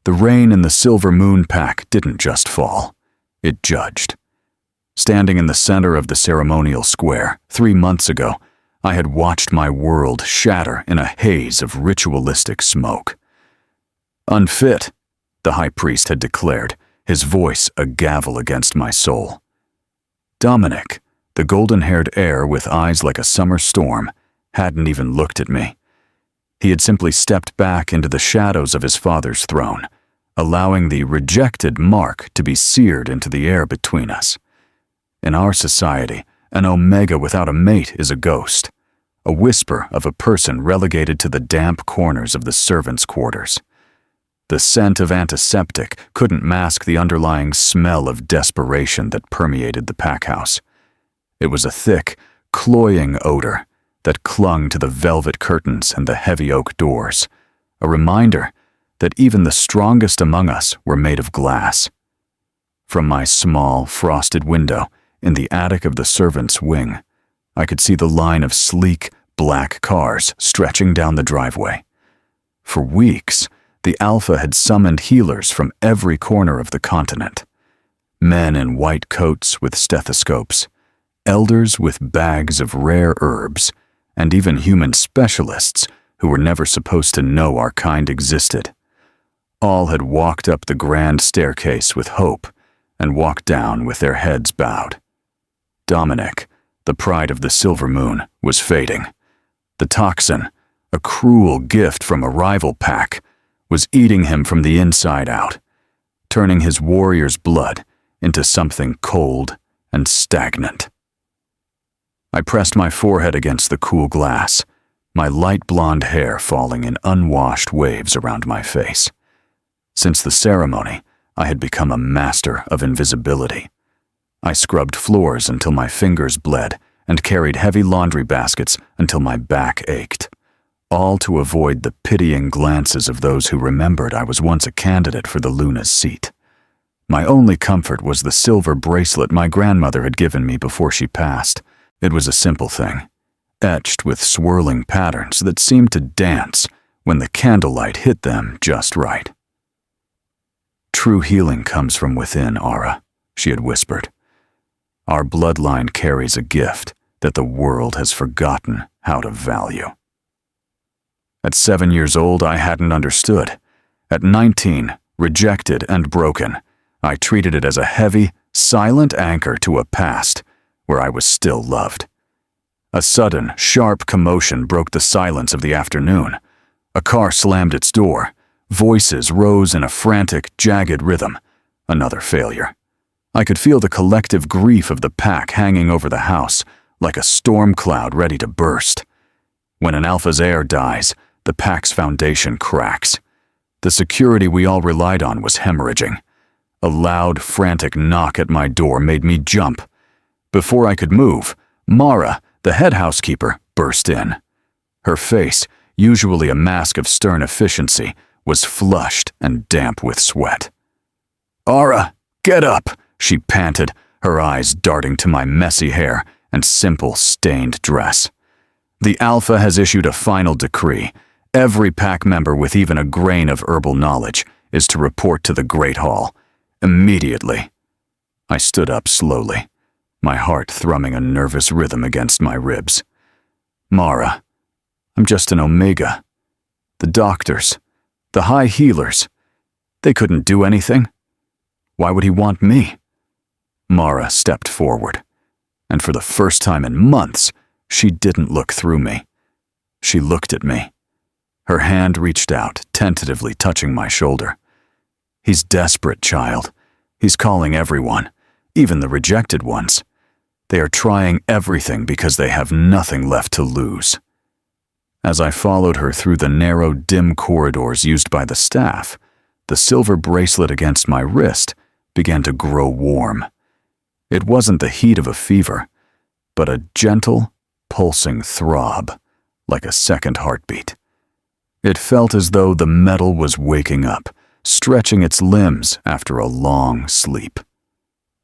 The rain in the Silver Moon pack didn't just fall. It judged. Standing in the center of the ceremonial square, 3 months ago, I had watched my world shatter in a haze of ritualistic smoke. Unfit, the high priest had declared, his voice a gavel against my soul. Dominic, the golden-haired heir with eyes like a summer storm, hadn't even looked at me. He had simply stepped back into the shadows of his father's throne, allowing the rejected mark to be seared into the air between us. In our society, an omega without a mate is a ghost, a whisper of a person relegated to the damp corners of the servants' quarters. The scent of antiseptic couldn't mask the underlying smell of desperation that permeated the pack house. It was a thick, cloying odor that clung to the velvet curtains and the heavy oak doors, a reminder that even the strongest among us were made of glass. From my small, frosted window in the attic of the servants' wing, I could see the line of sleek, black cars stretching down the driveway. For weeks, the Alpha had summoned healers from every corner of the continent. Men in white coats with stethoscopes, elders with bags of rare herbs, and even human specialists who were never supposed to know our kind existed. All had walked up the grand staircase with hope and walked down with their heads bowed. Dominic, the pride of the Silver Moon, was fading. The toxin, a cruel gift from a rival pack, was eating him from the inside out, turning his warrior's blood into something cold and stagnant. I pressed my forehead against the cool glass, my light blonde hair falling in unwashed waves around my face. Since the ceremony, I had become a master of invisibility. I scrubbed floors until my fingers bled and carried heavy laundry baskets until my back ached, all to avoid the pitying glances of those who remembered I was once a candidate for the Luna's seat. My only comfort was the silver bracelet my grandmother had given me before she passed. It was a simple thing, etched with swirling patterns that seemed to dance when the candlelight hit them just right. "True healing comes from within, Aura," she had whispered. "Our bloodline carries a gift that the world has forgotten how to value." At 7 years old, I hadn't understood. At 19, rejected and broken, I treated it as a heavy, silent anchor to a past where I was still loved. A sudden, sharp commotion broke the silence of the afternoon. A car slammed its door. Voices rose in a frantic, jagged rhythm. Another failure. I could feel the collective grief of the pack hanging over the house, like a storm cloud ready to burst. When an Alpha's heir dies, the pack's foundation cracks. The security we all relied on was hemorrhaging. A loud, frantic knock at my door made me jump. Before I could move, Mara, the head housekeeper, burst in. Her face, usually a mask of stern efficiency, was flushed and damp with sweat. "Aura, get up," she panted, her eyes darting to my messy hair and simple, stained dress. "The Alpha has issued a final decree. Every pack member with even a grain of herbal knowledge is to report to the Great Hall. Immediately." I stood up slowly, my heart thrumming a nervous rhythm against my ribs. "Mara, I'm just an omega. The doctors, the high healers, they couldn't do anything. Why would he want me?" Mara stepped forward, and for the first time in months, she didn't look through me. She looked at me. Her hand reached out, tentatively touching my shoulder. "He's desperate, child. He's calling everyone, even the rejected ones. They are trying everything because they have nothing left to lose." As I followed her through the narrow, dim corridors used by the staff, the silver bracelet against my wrist began to grow warm. It wasn't the heat of a fever, but a gentle, pulsing throb, like a second heartbeat. It felt as though the metal was waking up, stretching its limbs after a long sleep.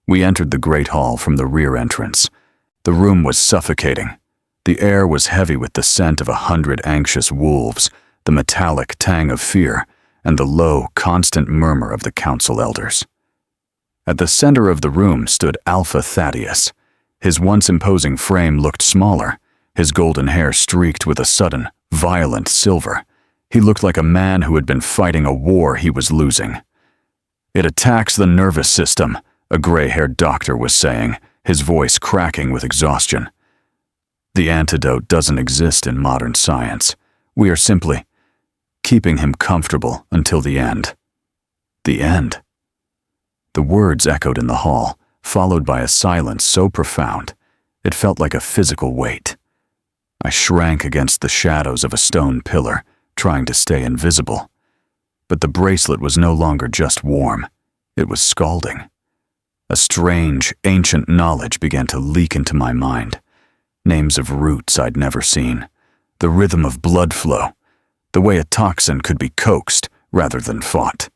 We entered the great hall from the rear entrance. The room was suffocating. The air was heavy with the scent of 100 anxious wolves, the metallic tang of fear, and the low, constant murmur of the council elders. At the center of the room stood Alpha Thaddeus. His once imposing frame looked smaller, his golden hair streaked with a sudden, violent silver. He looked like a man who had been fighting a war he was losing. "It attacks the nervous system," a gray-haired doctor was saying, his voice cracking with exhaustion. "The antidote doesn't exist in modern science. We are simply keeping him comfortable until the end." The end. The words echoed in the hall, followed by a silence so profound, it felt like a physical weight. I shrank against the shadows of a stone pillar, trying to stay invisible. But the bracelet was no longer just warm, it was scalding. A strange, ancient knowledge began to leak into my mind. Names of roots I'd never seen, the rhythm of blood flow, the way a toxin could be coaxed rather than fought.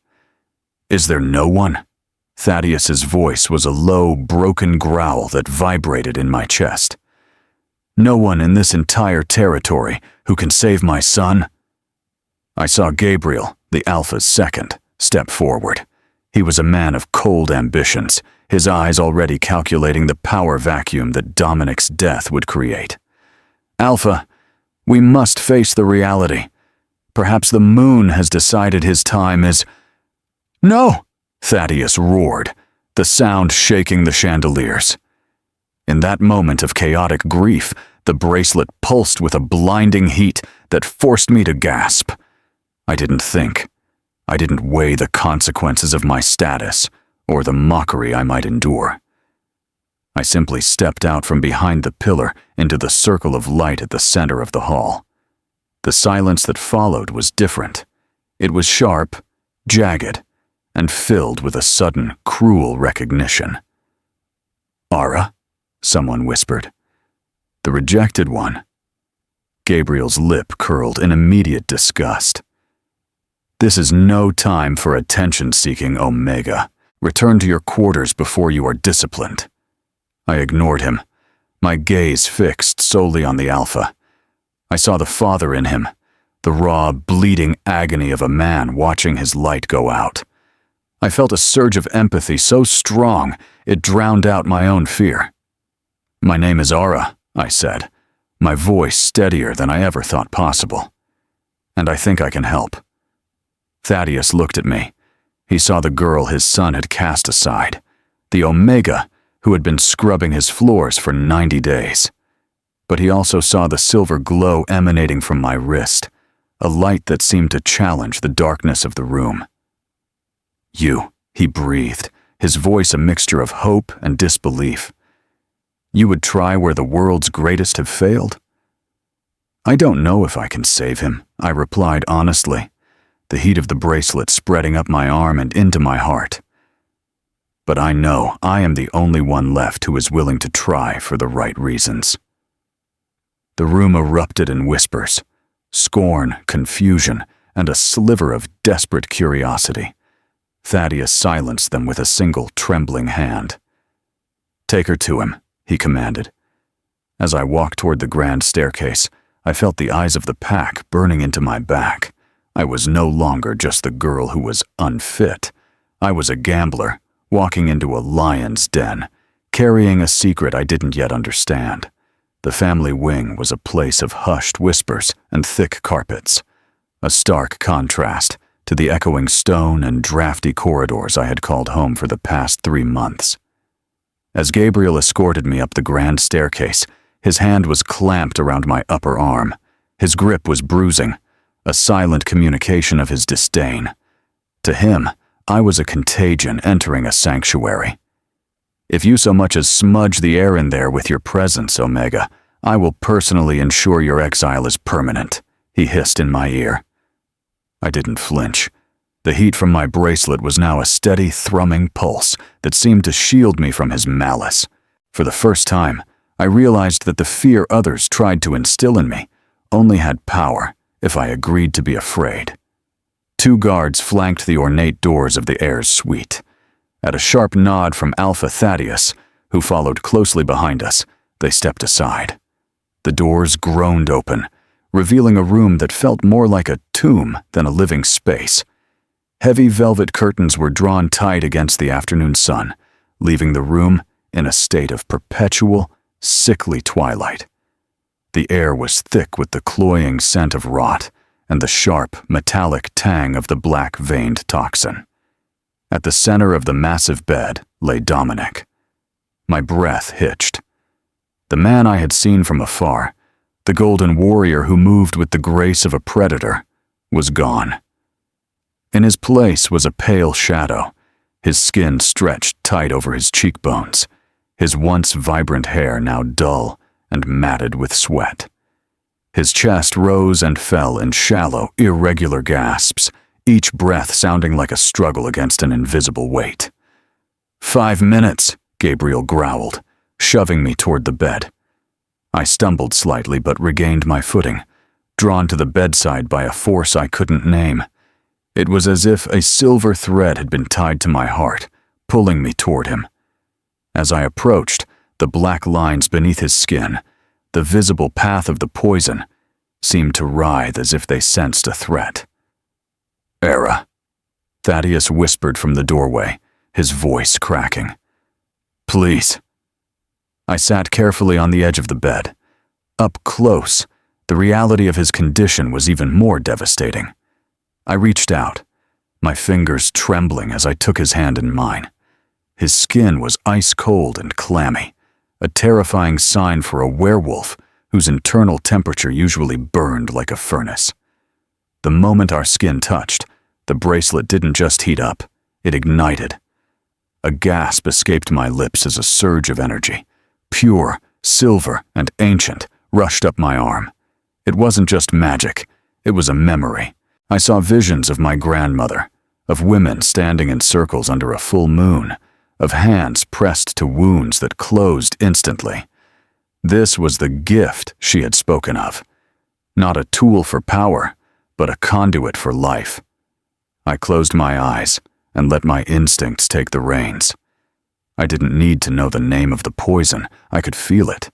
"Is there no one?" Thaddeus's voice was a low, broken growl that vibrated in my chest. "No one in this entire territory who can save my son?" I saw Gabriel, the Alpha's second, step forward. He was a man of cold ambitions, his eyes already calculating the power vacuum that Dominic's death would create. "Alpha, we must face the reality. Perhaps the moon has decided his time is—" "No!" Thaddeus roared, the sound shaking the chandeliers. In that moment of chaotic grief, the bracelet pulsed with a blinding heat that forced me to gasp. I didn't think. I didn't weigh the consequences of my status or the mockery I might endure. I simply stepped out from behind the pillar into the circle of light at the center of the hall. The silence that followed was different. It was sharp, jagged, and filled with a sudden, cruel recognition. "Ara?" someone whispered. "The rejected one." Gabriel's lip curled in immediate disgust. "This is no time for attention-seeking, Omega. Return to your quarters before you are disciplined." I ignored him, my gaze fixed solely on the Alpha. I saw the father in him, the raw, bleeding agony of a man watching his light go out. I felt a surge of empathy so strong it drowned out my own fear. "My name is Ara," I said, my voice steadier than I ever thought possible. "And I think I can help." Thaddeus looked at me. He saw the girl his son had cast aside, the Omega who had been scrubbing his floors for 90 days. But he also saw the silver glow emanating from my wrist, a light that seemed to challenge the darkness of the room. "You," he breathed, his voice a mixture of hope and disbelief. "You would try where the world's greatest have failed?" "I don't know if I can save him," I replied honestly, the heat of the bracelet spreading up my arm and into my heart. "But I know I am the only one left who is willing to try for the right reasons." The room erupted in whispers, scorn, confusion, and a sliver of desperate curiosity. Thaddeus silenced them with a single trembling hand. "Take her to him," he commanded. As I walked toward the grand staircase, I felt the eyes of the pack burning into my back. I was no longer just the girl who was unfit. I was a gambler, walking into a lion's den, carrying a secret I didn't yet understand. The family wing was a place of hushed whispers and thick carpets, a stark contrast to the echoing stone and drafty corridors I had called home for the past 3 months. As Gabriel escorted me up the grand staircase, his hand was clamped around my upper arm. His grip was bruising, a silent communication of his disdain. To him, I was a contagion entering a sanctuary. "If you so much as smudge the air in there with your presence, Omega, I will personally ensure your exile is permanent," he hissed in my ear. I didn't flinch. The heat from my bracelet was now a steady, thrumming pulse that seemed to shield me from his malice. For the first time, I realized that the fear others tried to instill in me only had power if I agreed to be afraid. 2 guards flanked the ornate doors of the heir's suite. At a sharp nod from Alpha Thaddeus, who followed closely behind us, they stepped aside. The doors groaned open, revealing a room that felt more like a tomb than a living space. Heavy velvet curtains were drawn tight against the afternoon sun, leaving the room in a state of perpetual, sickly twilight. The air was thick with the cloying scent of rot and the sharp, metallic tang of the black-veined toxin. At the center of the massive bed lay Dominic. My breath hitched. The man I had seen from afar, the golden warrior who moved with the grace of a predator, was gone. In his place was a pale shadow, his skin stretched tight over his cheekbones, his once vibrant hair now dull and matted with sweat. His chest rose and fell in shallow, irregular gasps, each breath sounding like a struggle against an invisible weight. 5 minutes, Gabriel growled, shoving me toward the bed. I stumbled slightly but regained my footing, drawn to the bedside by a force I couldn't name. It was as if a silver thread had been tied to my heart, pulling me toward him. As I approached, the black lines beneath his skin, the visible path of the poison, seemed to writhe as if they sensed a threat. "Era," Thaddeus whispered from the doorway, his voice cracking. "Please." I sat carefully on the edge of the bed. Up close, the reality of his condition was even more devastating. I reached out, my fingers trembling as I took his hand in mine. His skin was ice-cold and clammy, a terrifying sign for a werewolf whose internal temperature usually burned like a furnace. The moment our skin touched, the bracelet didn't just heat up, it ignited. A gasp escaped my lips as a surge of energy, pure, silver, and ancient, rushed up my arm. It wasn't just magic, it was a memory. I saw visions of my grandmother, of women standing in circles under a full moon, of hands pressed to wounds that closed instantly. This was the gift she had spoken of. Not a tool for power, but a conduit for life. I closed my eyes and let my instincts take the reins. I didn't need to know the name of the poison, I could feel it.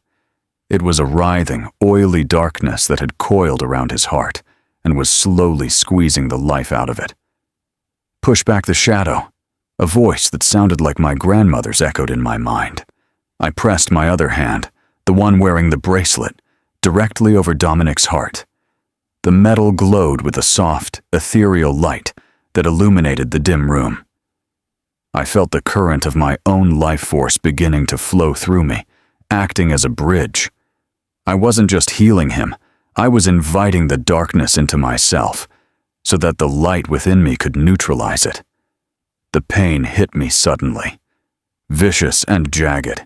It was a writhing, oily darkness that had coiled around his heart and was slowly squeezing the life out of it. "Push back the shadow." A voice that sounded like my grandmother's echoed in my mind. I pressed my other hand, the one wearing the bracelet, directly over Dominic's heart. The metal glowed with a soft, ethereal light that illuminated the dim room. I felt the current of my own life force beginning to flow through me, acting as a bridge. I wasn't just healing him, I was inviting the darkness into myself, so that the light within me could neutralize it. The pain hit me suddenly, vicious and jagged.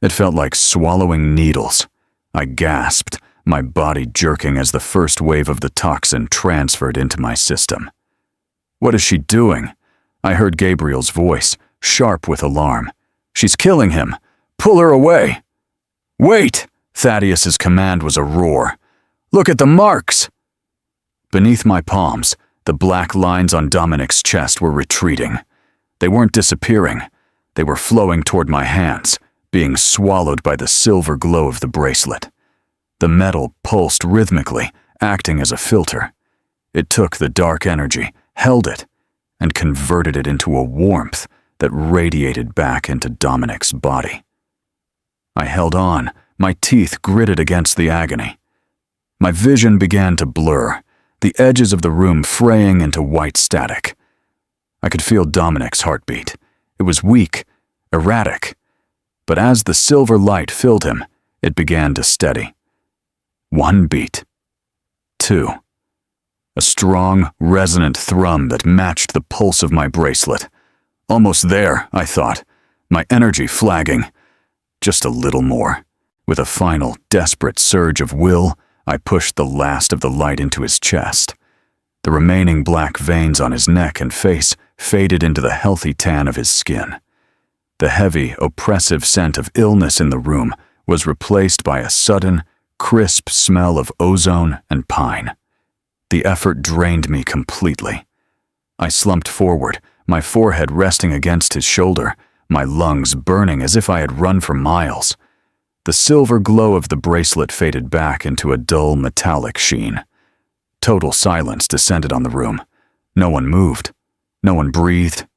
It felt like swallowing needles. I gasped, my body jerking as the first wave of the toxin transferred into my system. "What is she doing?" I heard Gabriel's voice, sharp with alarm. "She's killing him! Pull her away!" "Wait!" Thaddeus's command was a roar. "Look at the marks!" Beneath my palms, the black lines on Dominic's chest were retreating. They weren't disappearing. They were flowing toward my hands, being swallowed by the silver glow of the bracelet. The metal pulsed rhythmically, acting as a filter. It took the dark energy, held it, and converted it into a warmth that radiated back into Dominic's body. I held on, my teeth gritted against the agony. My vision began to blur, the edges of the room fraying into white static. I could feel Dominic's heartbeat. It was weak, erratic, but as the silver light filled him, it began to steady. 1 beat. 2. A strong, resonant thrum that matched the pulse of my bracelet. Almost there, I thought, my energy flagging. Just a little more. With a final, desperate surge of will, I pushed the last of the light into his chest. The remaining black veins on his neck and face faded into the healthy tan of his skin. The heavy, oppressive scent of illness in the room was replaced by a sudden, crisp smell of ozone and pine. The effort drained me completely. I slumped forward, my forehead resting against his shoulder, my lungs burning as if I had run for miles. The silver glow of the bracelet faded back into a dull metallic sheen. Total silence descended on the room. No one moved. No one breathed.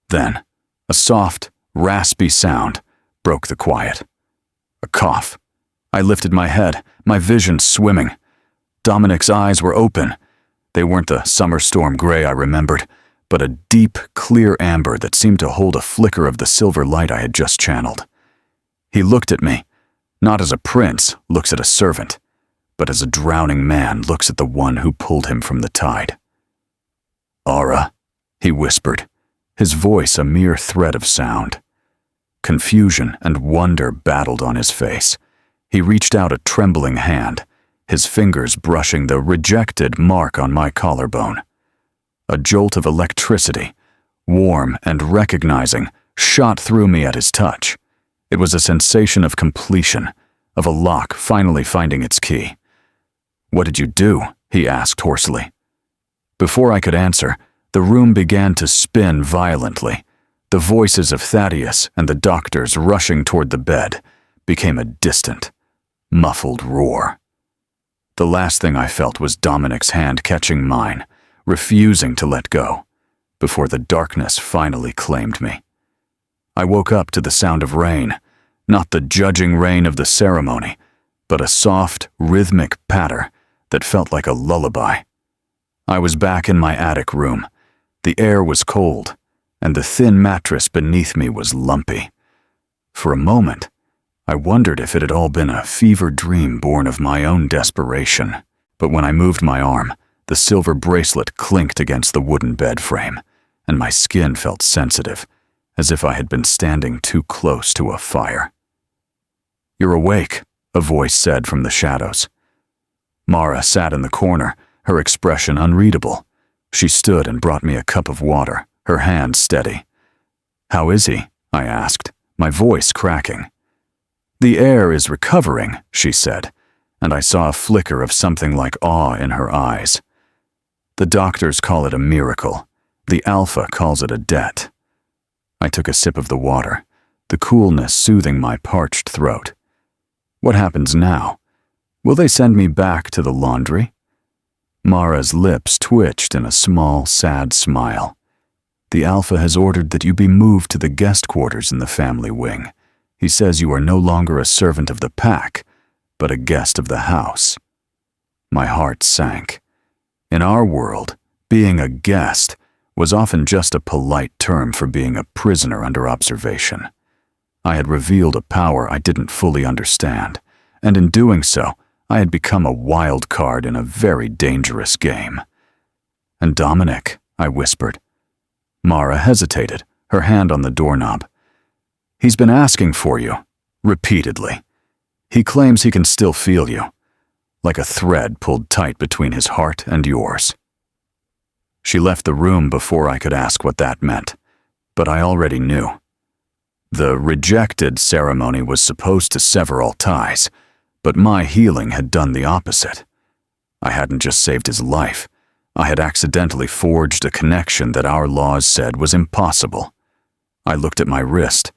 Then, a soft, raspy sound broke the quiet. A cough. I lifted my head, my vision swimming. Dominic's eyes were open. They weren't the summer storm gray I remembered, but a deep, clear amber that seemed to hold a flicker of the silver light I had just channeled. He looked at me, not as a prince looks at a servant, but as a drowning man looks at the one who pulled him from the tide. "Aura," he whispered, his voice a mere thread of sound. Confusion and wonder battled on his face. He reached out a trembling hand, his fingers brushing the rejected mark on my collarbone. A jolt of electricity, warm and recognizing, shot through me at his touch. It was a sensation of completion, of a lock finally finding its key. "What did you do?" he asked hoarsely. Before I could answer, the room began to spin violently. The voices of Thaddeus and the doctors rushing toward the bed became a distant, muffled roar. The last thing I felt was Dominic's hand catching mine, refusing to let go, before the darkness finally claimed me. I woke up to the sound of rain, not the judging rain of the ceremony, but a soft, rhythmic patter that felt like a lullaby. I was back in my attic room. The air was cold, and the thin mattress beneath me was lumpy. For a moment, I wondered if it had all been a fever dream born of my own desperation. But when I moved my arm, the silver bracelet clinked against the wooden bed frame, and my skin felt sensitive, as if I had been standing too close to a fire. "You're awake," a voice said from the shadows. Mara sat in the corner, her expression unreadable. She stood and brought me a cup of water, her hand steady. "How is he?" I asked, my voice cracking. "The heir is recovering," she said, and I saw a flicker of something like awe in her eyes. "The doctors call it a miracle. The Alpha calls it a debt." I took a sip of the water, the coolness soothing my parched throat. "What happens now? Will they send me back to the laundry?" Mara's lips twitched in a small, sad smile. "The Alpha has ordered that you be moved to the guest quarters in the family wing. He says you are no longer a servant of the pack, but a guest of the house." My heart sank. In our world, being a guest was often just a polite term for being a prisoner under observation. I had revealed a power I didn't fully understand, and in doing so, I had become a wild card in a very dangerous game. "And Dominic," I whispered. Mara hesitated, her hand on the doorknob. "He's been asking for you, repeatedly. He claims he can still feel you, like a thread pulled tight between his heart and yours." She left the room before I could ask what that meant, but I already knew. The rejected ceremony was supposed to sever all ties, but my healing had done the opposite. I hadn't just saved his life, I had accidentally forged a connection that our laws said was impossible. I looked at my wrist.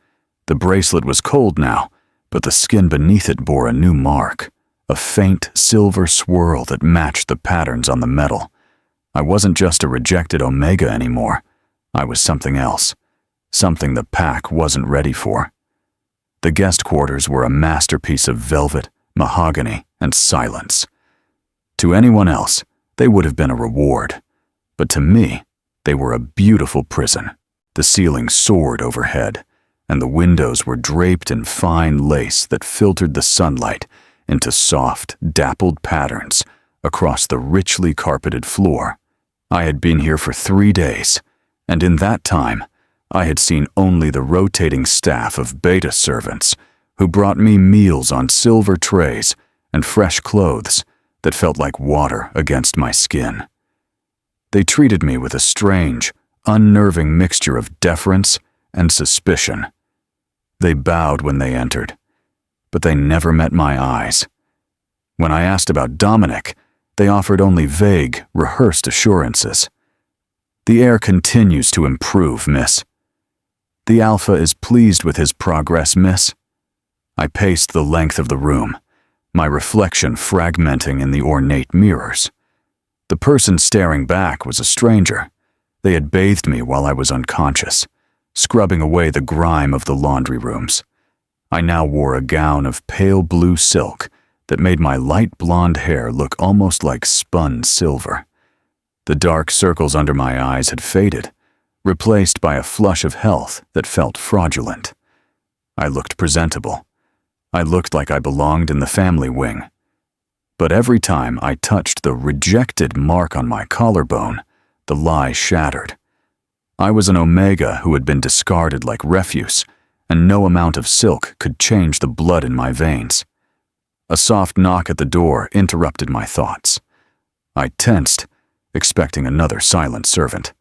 The bracelet was cold now, but the skin beneath it bore a new mark, a faint silver swirl that matched the patterns on the metal. I wasn't just a rejected Omega anymore. I was something else, something the pack wasn't ready for. The guest quarters were a masterpiece of velvet, mahogany, and silence. To anyone else, they would have been a reward, but to me, they were a beautiful prison. The ceiling soared overhead, and the windows were draped in fine lace that filtered the sunlight into soft, dappled patterns across the richly carpeted floor. I had been here for 3 days, and in that time, I had seen only the rotating staff of beta servants who brought me meals on silver trays and fresh clothes that felt like water against my skin. They treated me with a strange, unnerving mixture of deference and suspicion. They bowed when they entered, but they never met my eyes. When I asked about Dominic, they offered only vague, rehearsed assurances. "The heir continues to improve, miss." "The Alpha is pleased with his progress, miss." I paced the length of the room, my reflection fragmenting in the ornate mirrors. The person staring back was a stranger, They had bathed me while I was unconscious, scrubbing away the grime of the laundry rooms. I now wore a gown of pale blue silk that made my light blonde hair look almost like spun silver. The dark circles under my eyes had faded, replaced by a flush of health that felt fraudulent. I looked presentable. I looked like I belonged in the family wing. But every time I touched the rejected mark on my collarbone, the lie shattered. I was an Omega who had been discarded like refuse, and no amount of silk could change the blood in my veins. A soft knock at the door interrupted my thoughts. I tensed, expecting another silent servant.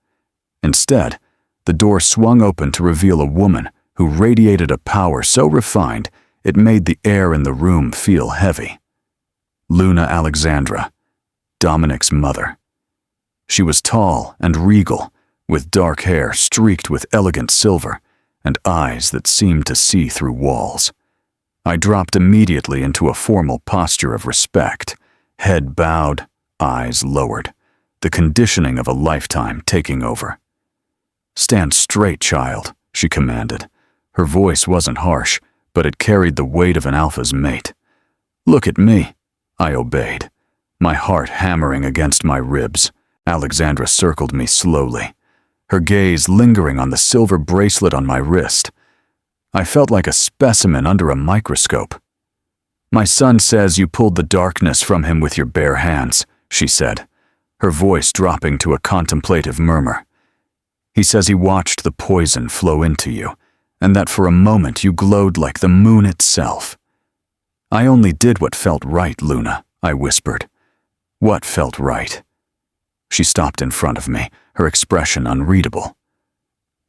Instead, the door swung open to reveal a woman who radiated a power so refined it made the air in the room feel heavy. Luna Alexandra, Dominic's mother. She was tall and regal, with dark hair streaked with elegant silver and eyes that seemed to see through walls. I dropped immediately into a formal posture of respect, head bowed, eyes lowered, the conditioning of a lifetime taking over. "Stand straight, child," she commanded. Her voice wasn't harsh, but it carried the weight of an alpha's mate. "Look at me." I obeyed, my heart hammering against my ribs. Alexandra circled me slowly, her gaze lingering on the silver bracelet on my wrist. I felt like a specimen under a microscope. "My son says you pulled the darkness from him with your bare hands," she said, her voice dropping to a contemplative murmur. "He says he watched the poison flow into you, and that for a moment you glowed like the moon itself." "I only did what felt right, Luna," I whispered. "What felt right?" She stopped in front of me, her expression unreadable.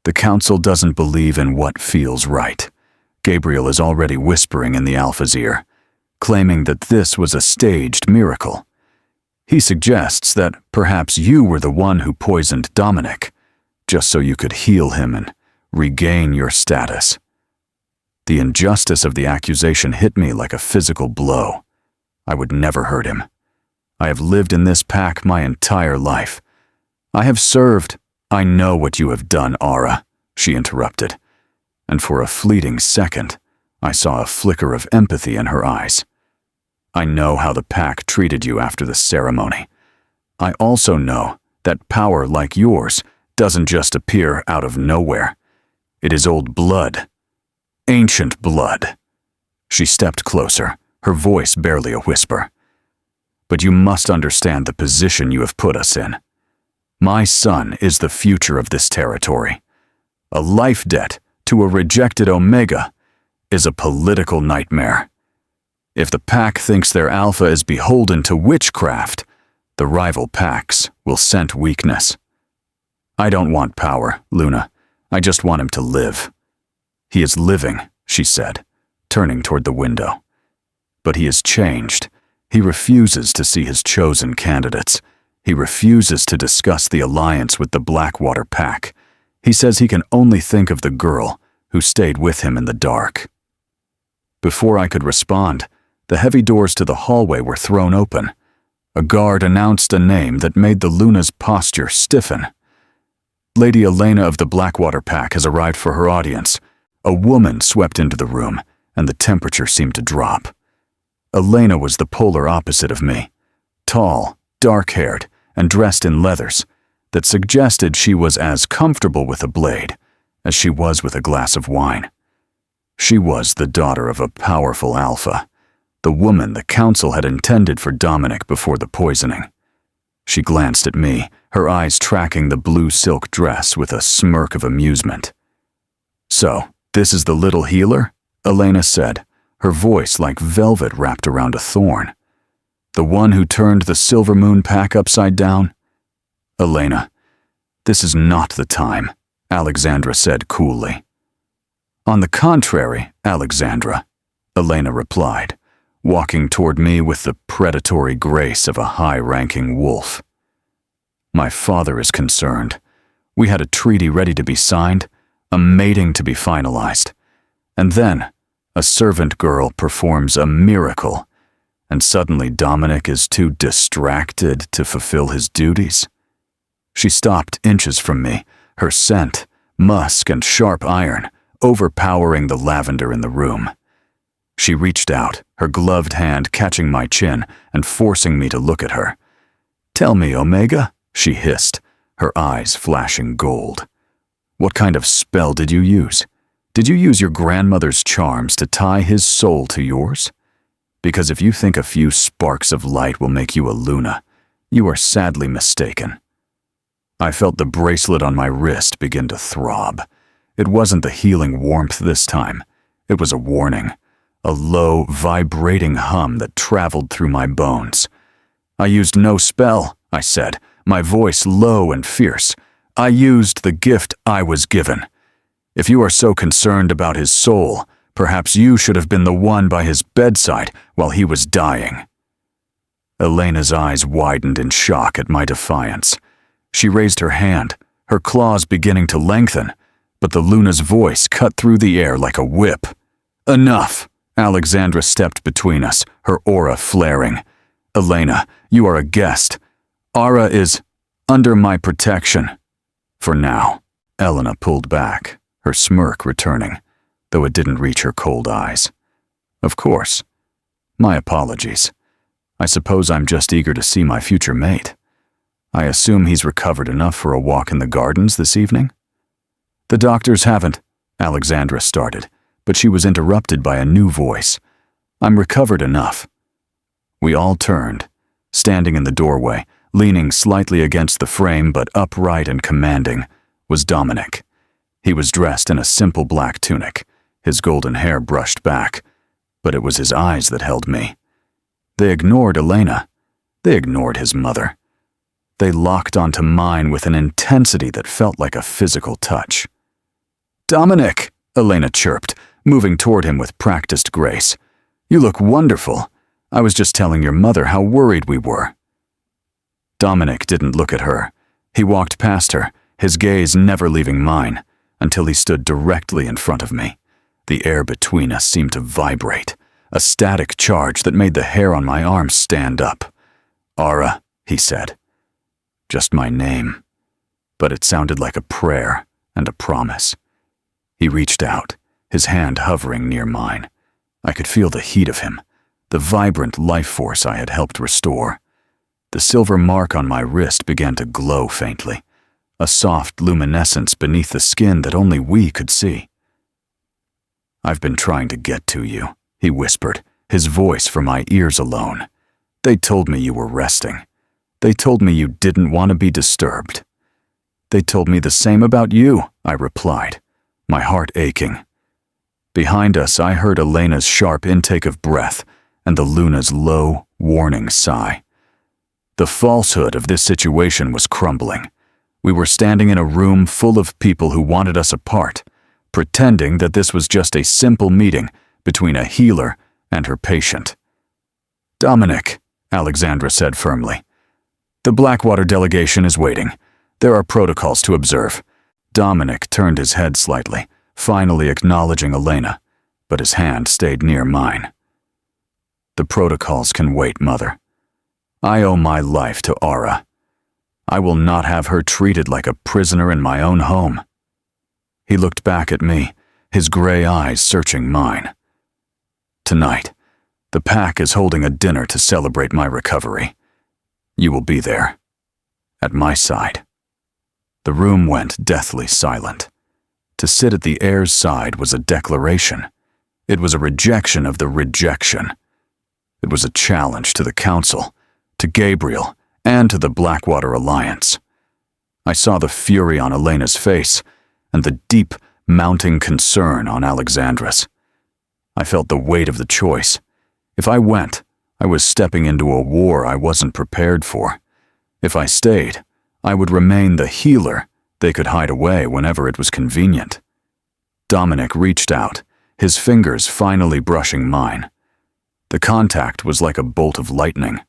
"The council doesn't believe in what feels right." Gabriel is already whispering in the Alpha's ear, claiming that this was a staged miracle. He suggests that perhaps you were the one who poisoned Dominic, just so you could heal him and regain your status. The injustice of the accusation hit me like a physical blow. I would never hurt him. I have lived in this pack my entire life. I have served. "I know what you have done, Aura," she interrupted, and for a fleeting second, I saw a flicker of empathy in her eyes. "I know how the pack treated you after the ceremony. I also know that power like yours doesn't just appear out of nowhere. It is old blood. Ancient blood." She stepped closer, her voice barely a whisper. "But you must understand the position you have put us in. My son is the future of this territory. A life debt to a rejected Omega is a political nightmare. If the pack thinks their alpha is beholden to witchcraft, the rival packs will scent weakness. I don't want power, Luna. I just want him to live." "He is living," she said, turning toward the window. "But he has changed. He refuses to see his chosen candidates. He refuses to discuss the alliance with the Blackwater pack. He says he can only think of the girl who stayed with him in the dark." Before I could respond, the heavy doors to the hallway were thrown open. A guard announced a name that made the Luna's posture stiffen. "Lady Elena of the Blackwater pack has arrived for her audience." A woman swept into the room, and the temperature seemed to drop. Elena was the polar opposite of me, tall, dark-haired, and dressed in leathers that suggested she was as comfortable with a blade as she was with a glass of wine. She was the daughter of a powerful alpha, the woman the council had intended for Dominic before the poisoning. She glanced at me, her eyes tracking the blue silk dress with a smirk of amusement. "So, this is the little healer?" Elena said, her voice like velvet wrapped around a thorn. "The one who turned the Silver Moon pack upside down?" "Elena, this is not the time," Alexandra said coolly. "On the contrary, Alexandra," Elena replied, walking toward me with the predatory grace of a high-ranking wolf. "My father is concerned. We had a treaty ready to be signed, a mating to be finalized, and then a servant girl performs a miracle, and suddenly Dominic is too distracted to fulfill his duties." She stopped inches from me, her scent, musk and sharp iron, overpowering the lavender in the room. She reached out, her gloved hand catching my chin and forcing me to look at her. "Tell me, Omega," she hissed, her eyes flashing gold. "What kind of spell did you use? Did you use your grandmother's charms to tie his soul to yours? Because if you think a few sparks of light will make you a Luna, you are sadly mistaken." I felt the bracelet on my wrist begin to throb. It wasn't the healing warmth this time. It was a warning, a low, vibrating hum that traveled through my bones. "I used no spell," I said, my voice low and fierce. "I used the gift I was given. If you are so concerned about his soul, perhaps you should have been the one by his bedside while he was dying." Elena's eyes widened in shock at my defiance. She raised her hand, her claws beginning to lengthen, but the Luna's voice cut through the air like a whip. "Enough!" Alexandra stepped between us, her aura flaring. "Elena, you are a guest. Ara is under my protection. For now." Elena pulled back, her smirk returning, though it didn't reach her cold eyes. "Of course. My apologies. I suppose I'm just eager to see my future mate. I assume he's recovered enough for a walk in the gardens this evening?" "The doctors haven't," Alexandra started, but she was interrupted by a new voice. "I'm recovered enough." We all turned. Standing in the doorway, leaning slightly against the frame but upright and commanding, was Dominic. He was dressed in a simple black tunic, his golden hair brushed back, but it was his eyes that held me. They ignored Elena. They ignored his mother. They locked onto mine with an intensity that felt like a physical touch. "Dominic," Elena chirped, moving toward him with practiced grace. "You look wonderful. I was just telling your mother how worried we were." Dominic didn't look at her. He walked past her, his gaze never leaving mine, until he stood directly in front of me. The air between us seemed to vibrate, a static charge that made the hair on my arm stand up. "Ara," he said. Just my name, but it sounded like a prayer and a promise. He reached out, his hand hovering near mine. I could feel the heat of him, the vibrant life force I had helped restore. The silver mark on my wrist began to glow faintly, a soft luminescence beneath the skin that only we could see. "I've been trying to get to you," he whispered, his voice for my ears alone. "They told me you were resting. They told me you didn't want to be disturbed." "They told me the same about you," I replied, my heart aching. Behind us, I heard Elena's sharp intake of breath and the Luna's low, warning sigh. The falsehood of this situation was crumbling. We were standing in a room full of people who wanted us apart, pretending that this was just a simple meeting between a healer and her patient. "Dominic," Alexandra said firmly, "the Blackwater delegation is waiting. There are protocols to observe." Dominic turned his head slightly, finally acknowledging Elena, but his hand stayed near mine. "The protocols can wait, Mother. I owe my life to Ara. I will not have her treated like a prisoner in my own home." He looked back at me, his gray eyes searching mine. "Tonight, the pack is holding a dinner to celebrate my recovery. You will be there, at my side." The room went deathly silent. To sit at the heir's side was a declaration. It was a rejection of the rejection. It was a challenge to the council, to Gabriel, and to the Blackwater Alliance. I saw the fury on Elena's face and the deep, mounting concern on Alexandra's. I felt the weight of the choice. If I went, I was stepping into a war I wasn't prepared for. If I stayed, I would remain the healer they could hide away whenever it was convenient. Dominic reached out, his fingers finally brushing mine. The contact was like a bolt of lightning.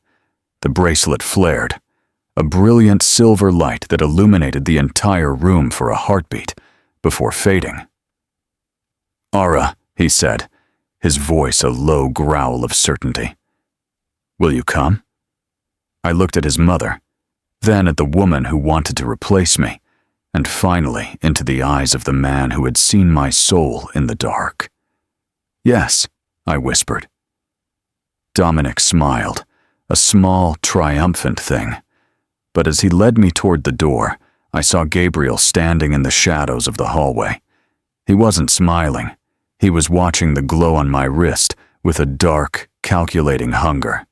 The bracelet flared, a brilliant silver light that illuminated the entire room for a heartbeat, before fading. "Ara," he said, his voice a low growl of certainty. "Will you come?" I looked at his mother. then at the woman who wanted to replace me, and finally into the eyes of the man who had seen my soul in the dark. "Yes," I whispered. Dominic smiled, a small, triumphant thing. But as he led me toward the door, I saw Gabriel standing in the shadows of the hallway. He wasn't smiling. He was watching the glow on my wrist with a dark, calculating hunger.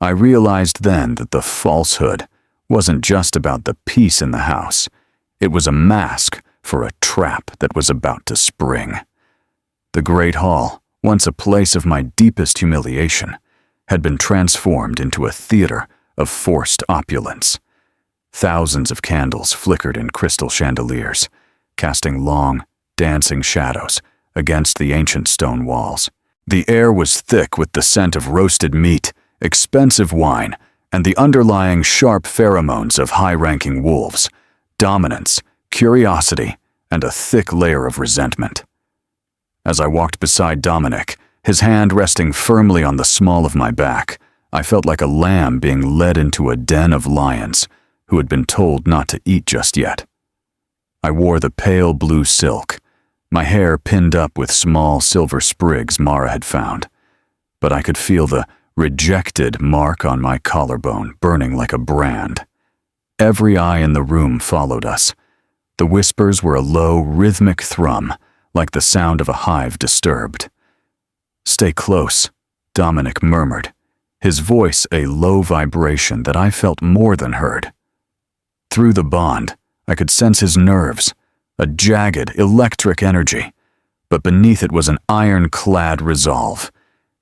I realized then that the falsehood wasn't just about the peace in the house. It was a mask for a trap that was about to spring. The great hall, once a place of my deepest humiliation, had been transformed into a theater of forced opulence. Thousands of candles flickered in crystal chandeliers, casting long, dancing shadows against the ancient stone walls. The air was thick with the scent of roasted meat, expensive wine, and the underlying sharp pheromones of high-ranking wolves, dominance, curiosity, and a thick layer of resentment. As I walked beside Dominic, his hand resting firmly on the small of my back, I felt like a lamb being led into a den of lions who had been told not to eat just yet. I wore the pale blue silk, my hair pinned up with small silver sprigs Mara had found, but I could feel the rejected mark on my collarbone burning like a brand. Every eye in the room followed us. The whispers were a low, rhythmic thrum, like the sound of a hive disturbed. "Stay close," Dominic murmured, his voice a low vibration that I felt more than heard. Through the bond, I could sense his nerves, a jagged, electric energy, but beneath it was an ironclad resolve.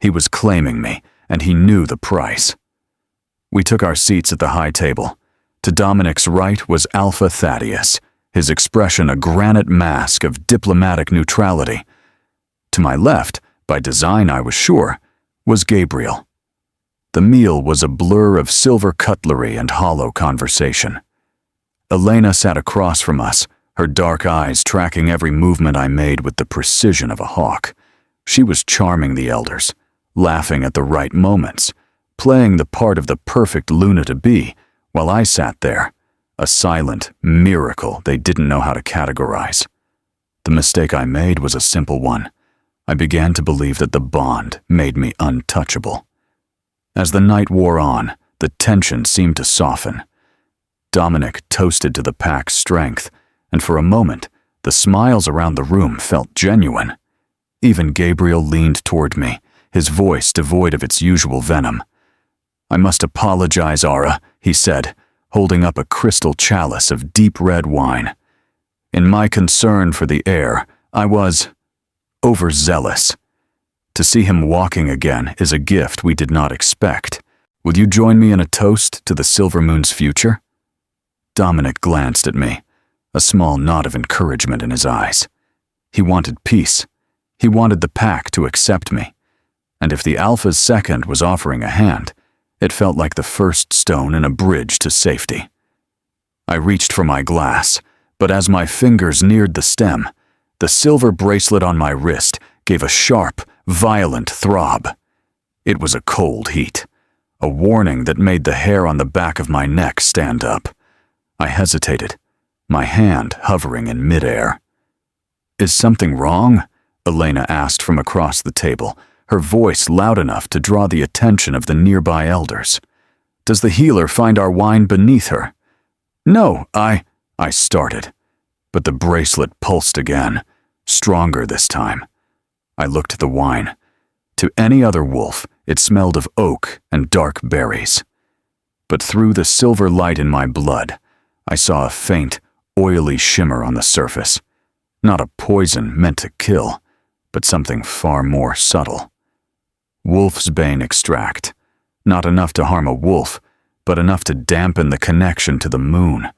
He was claiming me, and he knew the price. We took our seats at the high table. To Dominic's right was Alpha Thaddeus, his expression a granite mask of diplomatic neutrality. To my left, by design I was sure, was Gabriel. The meal was a blur of silver cutlery and hollow conversation. Elena sat across from us, her dark eyes tracking every movement I made with the precision of a hawk. She was charming the elders, laughing at the right moments, playing the part of the perfect Luna-to-be, while I sat there, a silent miracle they didn't know how to categorize. The mistake I made was a simple one. I began to believe that the bond made me untouchable. As the night wore on, the tension seemed to soften. Dominic toasted to the pack's strength, and for a moment, the smiles around the room felt genuine. Even Gabriel leaned toward me, his voice devoid of its usual venom. "I must apologize, Ara," he said, holding up a crystal chalice of deep red wine. "In my concern for the heir, I was overzealous. To see him walking again is a gift we did not expect. Will you join me in a toast to the Silver Moon's future?" Dominic glanced at me, a small nod of encouragement in his eyes. He wanted peace. He wanted the pack to accept me. And if the Alpha's second was offering a hand, it felt like the first stone in a bridge to safety. I reached for my glass, but as my fingers neared the stem, the silver bracelet on my wrist gave a sharp, violent throb. It was a cold heat, a warning that made the hair on the back of my neck stand up. I hesitated, my hand hovering in midair. "Is something wrong?" Elena asked from across the table, her voice loud enough to draw the attention of the nearby elders. "Does the healer find our wine beneath her?" "No, I started, but the bracelet pulsed again, stronger this time. I looked at the wine. To any other wolf, it smelled of oak and dark berries. But through the silver light in my blood, I saw a faint, oily shimmer on the surface. Not a poison meant to kill, but something far more subtle. Wolf's bane extract. Not enough to harm a wolf, but enough to dampen the connection to the moon.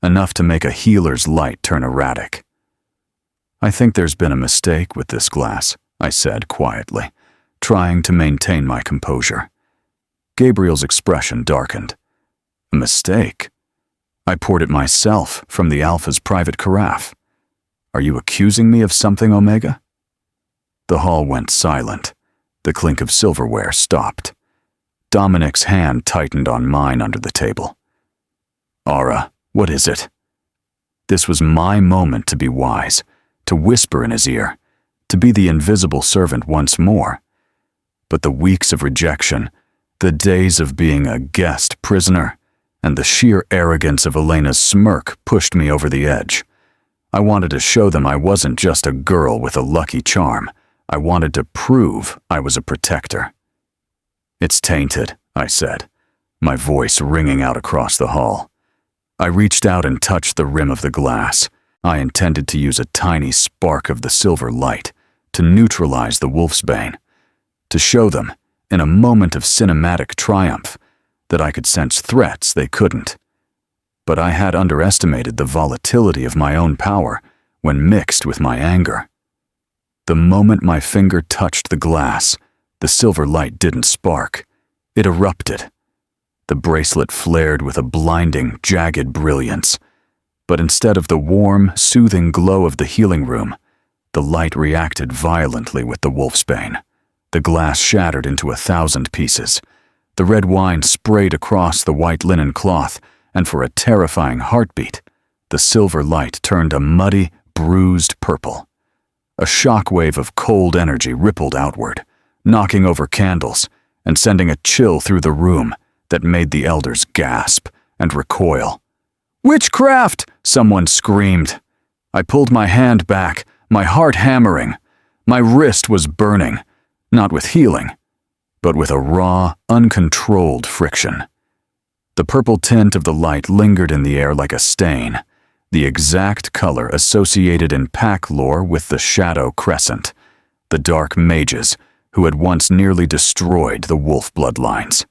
Enough to make a healer's light turn erratic. "I think there's been a mistake with this glass," I said quietly, trying to maintain my composure. Gabriel's expression darkened. "A mistake? I poured it myself from the Alpha's private carafe. Are you accusing me of something, Omega?" The hall went silent. The clink of silverware stopped. Dominic's hand tightened on mine under the table. "Aura, what is it?" This was my moment to be wise, to whisper in his ear, to be the invisible servant once more. But the weeks of rejection, the days of being a guest prisoner, and the sheer arrogance of Elena's smirk pushed me over the edge. I wanted to show them I wasn't just a girl with a lucky charm. I wanted to prove I was a protector. "It's tainted," I said, my voice ringing out across the hall. I reached out and touched the rim of the glass. I intended to use a tiny spark of the silver light to neutralize the wolfsbane, to show them, in a moment of cinematic triumph, that I could sense threats they couldn't. But I had underestimated the volatility of my own power when mixed with my anger. The moment my finger touched the glass, the silver light didn't spark. It erupted. The bracelet flared with a blinding, jagged brilliance. But instead of the warm, soothing glow of the healing room, the light reacted violently with the wolfsbane. The glass shattered into 1,000 pieces. The red wine sprayed across the white linen cloth, and for a terrifying heartbeat, the silver light turned a muddy, bruised purple. A shockwave of cold energy rippled outward, knocking over candles and sending a chill through the room that made the elders gasp and recoil. "Witchcraft!" someone screamed. I pulled my hand back, my heart hammering. My wrist was burning, not with healing, but with a raw, uncontrolled friction. The purple tint of the light lingered in the air like a stain, the exact color associated in pack lore with the Shadow Crescent, the dark mages who had once nearly destroyed the wolf bloodlines.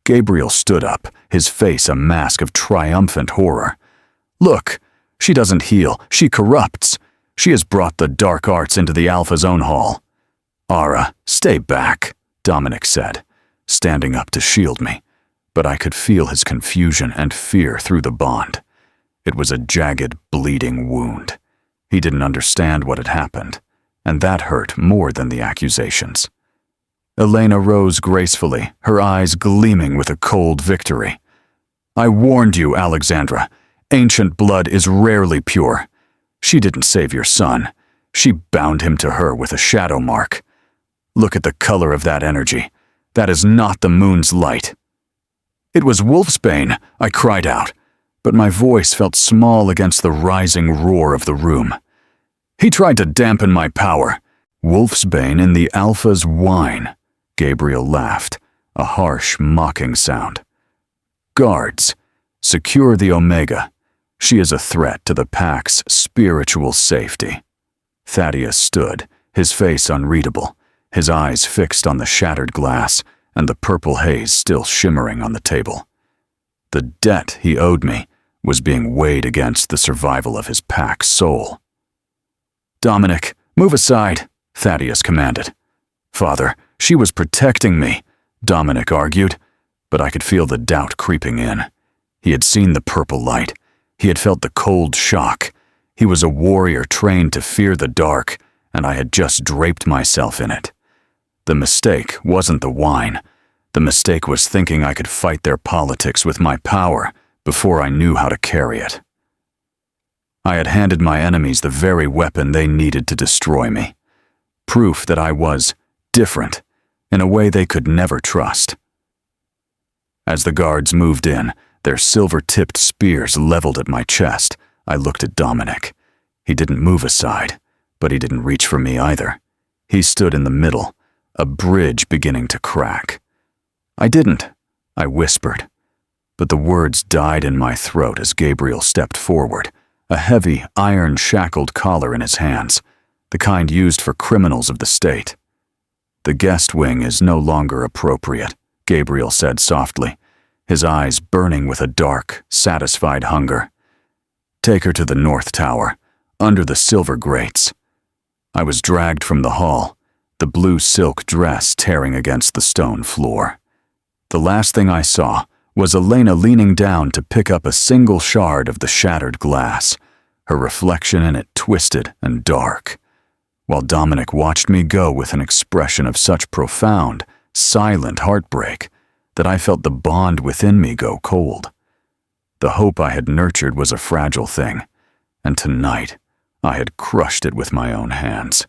Gabriel stood up, his face a mask of triumphant horror. "Look, she doesn't heal, she corrupts. She has brought the dark arts into the Alpha's own hall." "Aura, stay back," Dominic said, standing up to shield me, but I could feel his confusion and fear through the bond. It was a jagged, bleeding wound. He didn't understand what had happened, and that hurt more than the accusations. Elena rose gracefully, her eyes gleaming with a cold victory. "I warned you, Alexandra. Ancient blood is rarely pure. She didn't save your son. She bound him to her with a shadow mark. Look at the color of that energy. That is not the moon's light." "It was wolfsbane," I cried out, but my voice felt small against the rising roar of the room. "He tried to dampen my power. Wolfsbane in the Alpha's wine." Gabriel laughed, a harsh, mocking sound. "Guards, secure the Omega. She is a threat to the Pack's spiritual safety." Thaddeus stood, his face unreadable, his eyes fixed on the shattered glass and the purple haze still shimmering on the table. The debt he owed me was being weighed against the survival of his Pack's soul. "Dominic, move aside," Thaddeus commanded. "Father, she was protecting me," Dominic argued, but I could feel the doubt creeping in. He had seen the purple light. He had felt the cold shock. He was a warrior trained to fear the dark, and I had just draped myself in it. The mistake wasn't the wine. The mistake was thinking I could fight their politics with my power before I knew how to carry it. I had handed my enemies the very weapon they needed to destroy me. Proof that I was different, in a way they could never trust. As the guards moved in, their silver-tipped spears leveled at my chest, I looked at Dominic. He didn't move aside, but he didn't reach for me either. He stood in the middle, a bridge beginning to crack. "I didn't," I whispered, but the words died in my throat as Gabriel stepped forward, a heavy, iron-shackled collar in his hands, the kind used for criminals of the state. "The guest wing is no longer appropriate," Gabriel said softly, his eyes burning with a dark, satisfied hunger. "Take her to the North Tower, under the silver grates." I was dragged from the hall, the blue silk dress tearing against the stone floor. The last thing I saw was Elena leaning down to pick up a single shard of the shattered glass, her reflection in it twisted and dark, while Dominic watched me go with an expression of such profound, silent heartbreak that I felt the bond within me go cold. The hope I had nurtured was a fragile thing, and tonight I had crushed it with my own hands.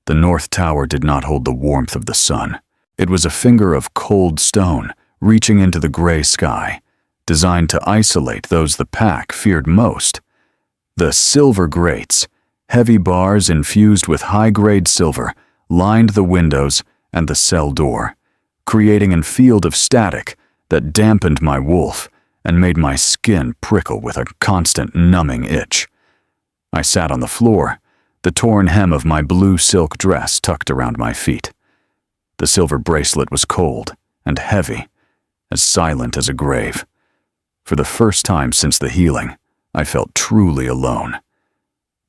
The North Tower did not hold the warmth of the sun. It was a finger of cold stone reaching into the gray sky, designed to isolate those the pack feared most. The silver grates, heavy bars infused with high-grade silver, lined the windows and the cell door, creating a field of static that dampened my wolf and made my skin prickle with a constant numbing itch. I sat on the floor, the torn hem of my blue silk dress tucked around my feet. The silver bracelet was cold and heavy, as silent as a grave. For the first time since the healing, I felt truly alone.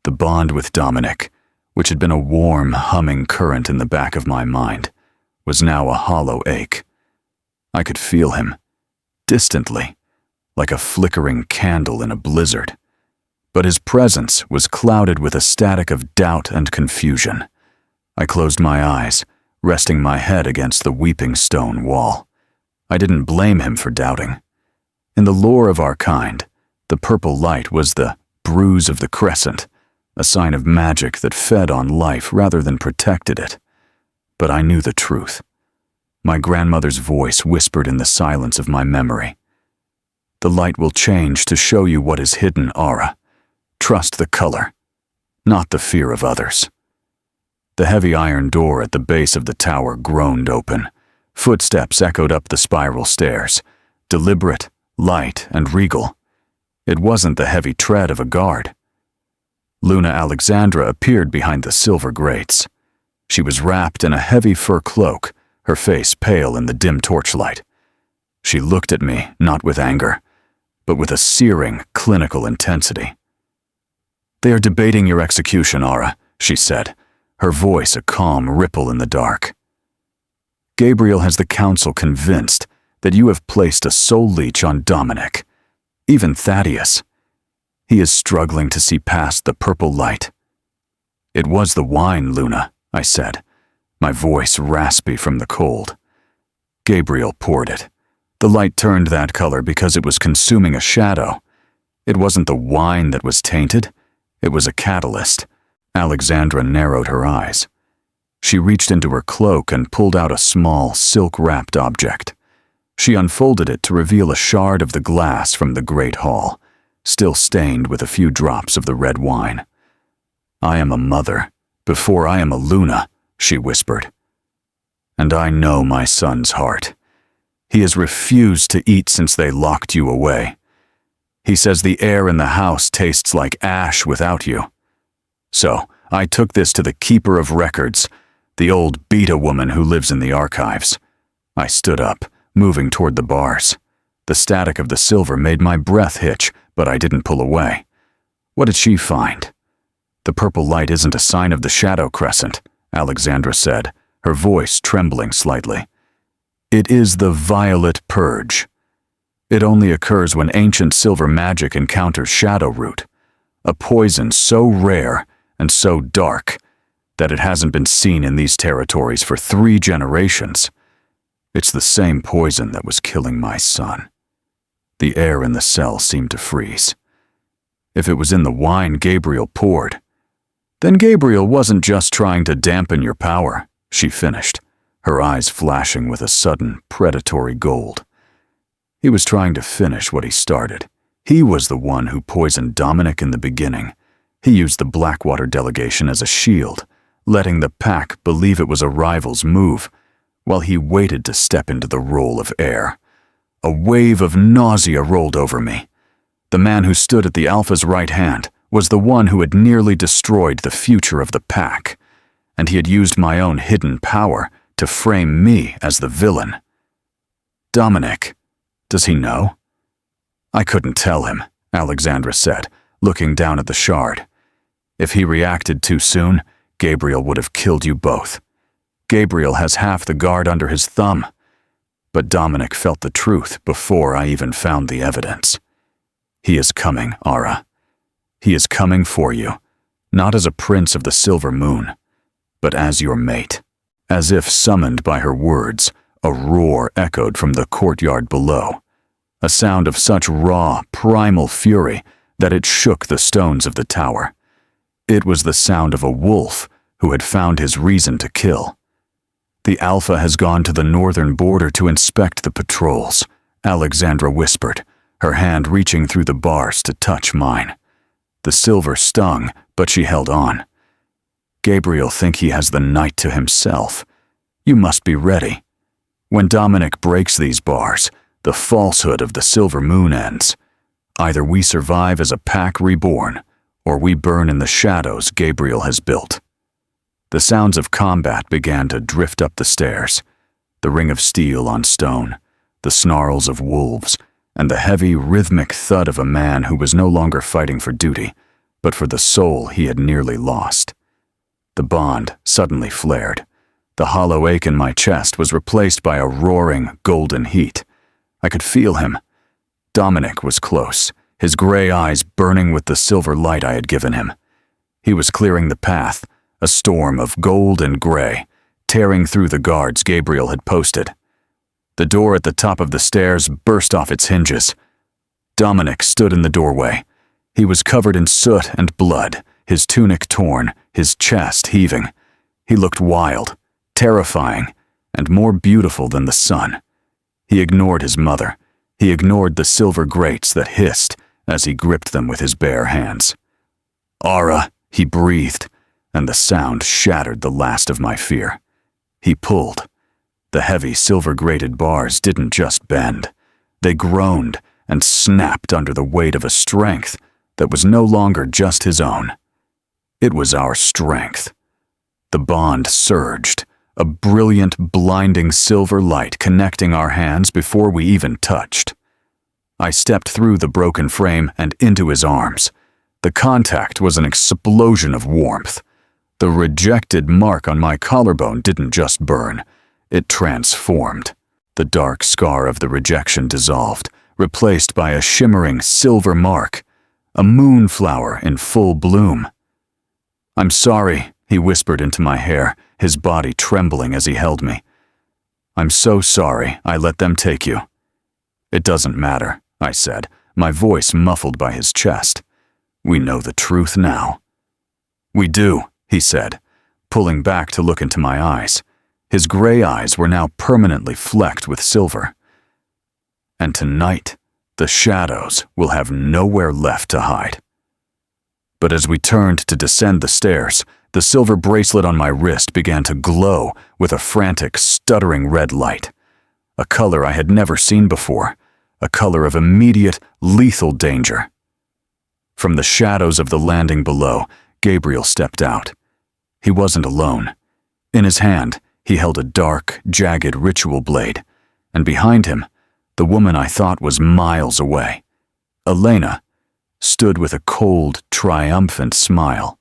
The bond with Dominic, which had been a warm, humming current in the back of my mind, was now a hollow ache. I could feel him, distantly, like a flickering candle in a blizzard. But his presence was clouded with a static of doubt and confusion. I closed my eyes, resting my head against the weeping stone wall. I didn't blame him for doubting. In the lore of our kind, the purple light was the bruise of the crescent, a sign of magic that fed on life rather than protected it. But I knew the truth. My grandmother's voice whispered in the silence of my memory. The light will change to show you what is hidden, Aura. Trust the color, not the fear of others. The heavy iron door at the base of the tower groaned open. Footsteps echoed up the spiral stairs, deliberate, light, and regal. It wasn't the heavy tread of a guard. Luna Alexandra appeared behind the silver grates. She was wrapped in a heavy fur cloak, her face pale in the dim torchlight. She looked at me, not with anger, but with a searing, clinical intensity. "They are debating your execution, Aura," she said, her voice a calm ripple in the dark. "Gabriel has the council convinced that you have placed a soul leech on Dominic, even Thaddeus. He is struggling to see past the purple light." "It was the wine, Luna," I said, my voice raspy from the cold. "Gabriel poured it. The light turned that color because it was consuming a shadow. It wasn't the wine that was tainted. It was a catalyst." Alexandra narrowed her eyes. She reached into her cloak and pulled out a small, silk-wrapped object. She unfolded it to reveal a shard of the glass from the great hall, still stained with a few drops of the red wine. "I am a mother, before I am a Luna," she whispered. "And I know my son's heart. He has refused to eat since they locked you away. He says the air in the house tastes like ash without you. So I took this to the keeper of records, the old beta woman who lives in the archives." I stood up, moving toward the bars. The static of the silver made my breath hitch, but I didn't pull away. "What did she find?" "The purple light isn't a sign of the shadow crescent," Alexandra said, her voice trembling slightly. "It is the violet purge. It only occurs when ancient silver magic encounters shadow root, a poison so rare and so dark that it hasn't been seen in these territories for 3 generations. It's the same poison that was killing my son." The air in the cell seemed to freeze. "If it was in the wine Gabriel poured, then Gabriel wasn't just trying to dampen your power," she finished, her eyes flashing with a sudden, predatory gold. "He was trying to finish what he started. He was the one who poisoned Dominic in the beginning. He used the Blackwater delegation as a shield, letting the pack believe it was a rival's move, while he waited to step into the role of heir. A wave of nausea rolled over me. The man who stood at the Alpha's right hand was the one who had nearly destroyed the future of the pack, and he had used my own hidden power to frame me as the villain. Dominic, does he know?" "I couldn't tell him," Alexandra said, looking down at the shard. "If he reacted too soon, Gabriel would have killed you both. Gabriel has half the guard under his thumb. But Dominic felt the truth before I even found the evidence. He is coming, Aura. He is coming for you, not as a prince of the Silver Moon, but as your mate." As if summoned by her words, a roar echoed from the courtyard below. a sound of such raw, primal fury that it shook the stones of the tower. It was the sound of a wolf who had found his reason to kill. "The Alpha has gone to the northern border to inspect the patrols," Alexandra whispered, her hand reaching through the bars to touch mine. The silver stung, but she held on. "Gabriel think he has the night to himself. You must be ready. When Dominic breaks these bars, the falsehood of the silver moon ends. Either we survive as a pack reborn, or we burn in the shadows Gabriel has built." The sounds of combat began to drift up the stairs. The ring of steel on stone, the snarls of wolves, and the heavy, rhythmic thud of a man who was no longer fighting for duty, but for the soul he had nearly lost. The bond suddenly flared. The hollow ache in my chest was replaced by a roaring, golden heat. I could feel him. Dominic was close, his gray eyes burning with the silver light I had given him. He was clearing the path, a storm of gold and gray, tearing through the guards Gabriel had posted. The door at the top of the stairs burst off its hinges. Dominic stood in the doorway. He was covered in soot and blood, his tunic torn, his chest heaving. He looked wild, terrifying, and more beautiful than the sun. He ignored his mother. He ignored the silver grates that hissed as he gripped them with his bare hands. "Aura," he breathed, and the sound shattered the last of my fear. He pulled. The heavy silver-grated bars didn't just bend. They groaned and snapped under the weight of a strength that was no longer just his own. It was our strength. The bond surged, a brilliant, blinding silver light connecting our hands before we even touched. I stepped through the broken frame and into his arms. The contact was an explosion of warmth. The rejected mark on my collarbone didn't just burn. It transformed. The dark scar of the rejection dissolved, replaced by a shimmering silver mark, a moonflower in full bloom. "I'm sorry," he whispered into my hair, his body trembling as he held me. "I'm so sorry I let them take you." "It doesn't matter," I said, my voice muffled by his chest. "We know the truth now." "We do," he said, pulling back to look into my eyes. His gray eyes were now permanently flecked with silver. "And tonight, the shadows will have nowhere left to hide." But as we turned to descend the stairs, the silver bracelet on my wrist began to glow with a frantic, stuttering red light. A color I had never seen before, a color of immediate, lethal danger. From the shadows of the landing below, Gabriel stepped out. He wasn't alone. In his hand, he held a dark, jagged ritual blade, and behind him, the woman I thought was miles away, Elena, stood with a cold, triumphant smile,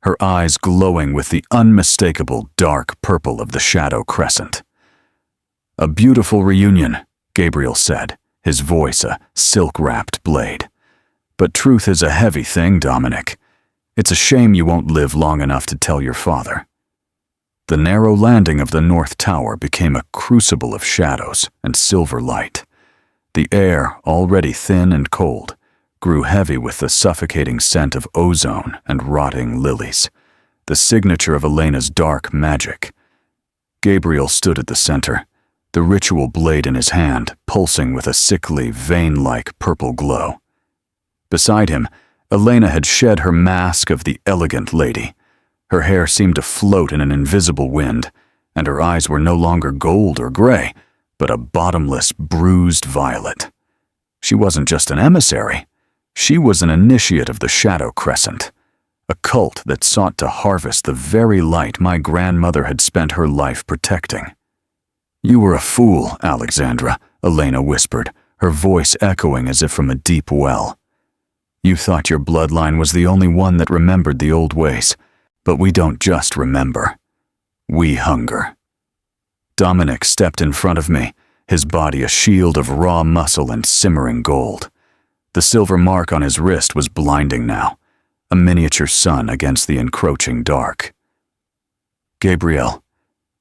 her eyes glowing with the unmistakable dark purple of the shadow crescent. "A beautiful reunion," Gabriel said, his voice a silk-wrapped blade. "But truth is a heavy thing, Dominic. It's a shame you won't live long enough to tell your father." The narrow landing of the North Tower became a crucible of shadows and silver light. The air, already thin and cold, grew heavy with the suffocating scent of ozone and rotting lilies, the signature of Elena's dark magic. Gabriel stood at the center, the ritual blade in his hand, pulsing with a sickly, vein-like purple glow. Beside him, Elena had shed her mask of the elegant lady. Her hair seemed to float in an invisible wind, and her eyes were no longer gold or gray, but a bottomless, bruised violet. She wasn't just an emissary. She was an initiate of the Shadow Crescent, a cult that sought to harvest the very light my grandmother had spent her life protecting. "You were a fool, Alexandra," Elena whispered, her voice echoing as if from a deep well. "You thought your bloodline was the only one that remembered the old ways. But we don't just remember. We hunger." Dominic stepped in front of me, his body a shield of raw muscle and simmering gold. The silver mark on his wrist was blinding now, a miniature sun against the encroaching dark. "Gabriel,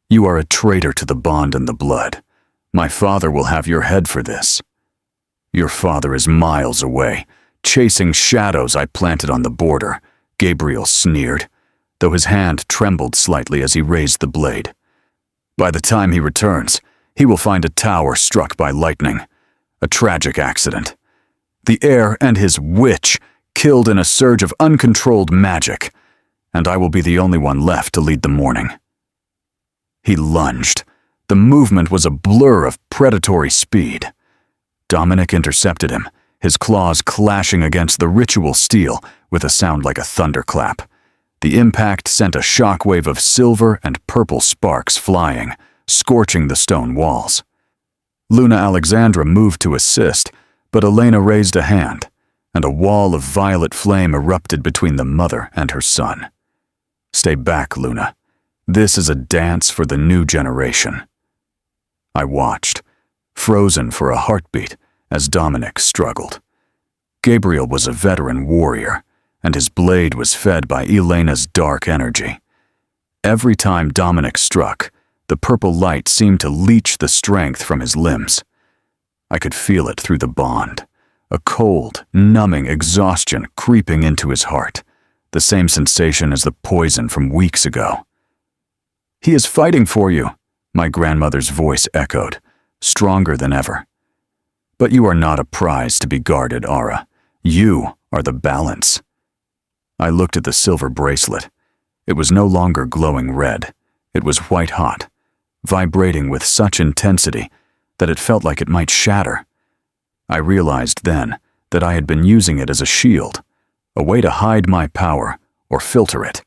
you are a traitor to the bond and the blood. My father will have your head for this." Your father is miles away, chasing shadows I planted on the border, Gabriel sneered, though his hand trembled slightly as he raised the blade. By the time he returns, he will find a tower struck by lightning. A tragic accident. The heir and his witch killed in a surge of uncontrolled magic, and I will be the only one left to lead the mourning. He lunged. The movement was a blur of predatory speed. Dominic intercepted him, his claws clashing against the ritual steel with a sound like a thunderclap. The impact sent a shockwave of silver and purple sparks flying, scorching the stone walls. Luna Alexandra moved to assist, but Elena raised a hand, and a wall of violet flame erupted between the mother and her son. Stay back, Luna. This is a dance for the new generation. I watched, frozen for a heartbeat, as Dominic struggled. Gabriel was a veteran warrior, and his blade was fed by Elena's dark energy. Every time Dominic struck, the purple light seemed to leach the strength from his limbs. I could feel it through the bond, a cold, numbing exhaustion creeping into his heart, the same sensation as the poison from weeks ago. "He is fighting for you," my grandmother's voice echoed, stronger than ever. "But you are not a prize to be guarded, Ara. You are the balance." I looked at the silver bracelet. It was no longer glowing red. It was white-hot, vibrating with such intensity that it felt like it might shatter. I realized then that I had been using it as a shield, a way to hide my power or filter it.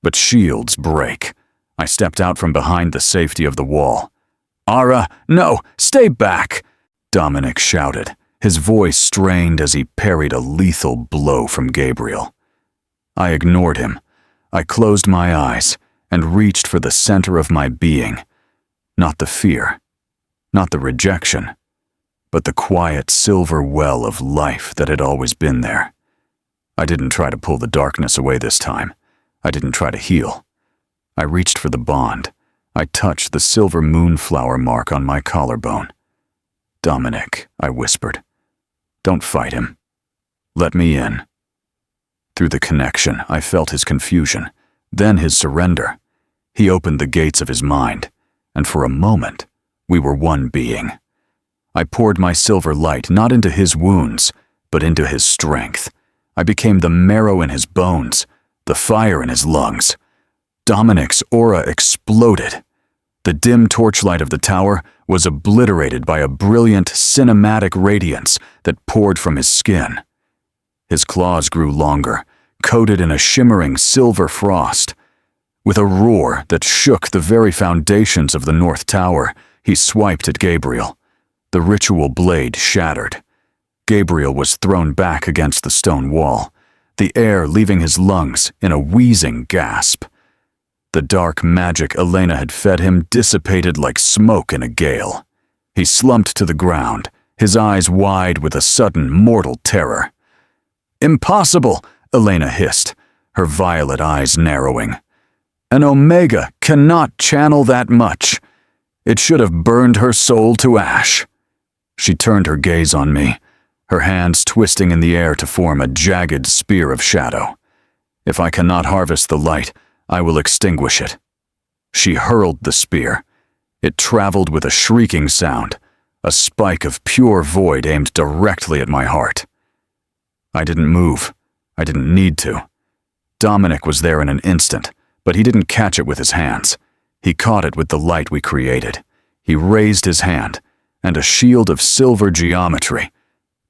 But shields break. I stepped out from behind the safety of the wall. "Ara, no, stay back!" Dominic shouted, his voice strained as he parried a lethal blow from Gabriel. I ignored him. I closed my eyes and reached for the center of my being. Not the fear, not the rejection, but the quiet silver well of life that had always been there. I didn't try to pull the darkness away this time. I didn't try to heal. I reached for the bond. I touched the silver moonflower mark on my collarbone. "Dominic," I whispered, "don't fight him. Let me in." Through the connection, I felt his confusion, then his surrender. He opened the gates of his mind, and for a moment, we were one being. I poured my silver light not into his wounds, but into his strength. I became the marrow in his bones, the fire in his lungs. Dominic's aura exploded. The dim torchlight of the tower was obliterated by a brilliant, cinematic radiance that poured from his skin. His claws grew longer, coated in a shimmering silver frost. With a roar that shook the very foundations of the North Tower, he swiped at Gabriel. The ritual blade shattered. Gabriel was thrown back against the stone wall, the air leaving his lungs in a wheezing gasp. The dark magic Elena had fed him dissipated like smoke in a gale. He slumped to the ground, his eyes wide with a sudden mortal terror. "Impossible!" Elena hissed, her violet eyes narrowing. "An Omega cannot channel that much. It should have burned her soul to ash." She turned her gaze on me, her hands twisting in the air to form a jagged spear of shadow. "If I cannot harvest the light, I will extinguish it." She hurled the spear. It traveled with a shrieking sound, a spike of pure void aimed directly at my heart. I didn't move. I didn't need to. Dominic was there in an instant, but he didn't catch it with his hands. He caught it with the light we created. He raised his hand, and a shield of silver geometry,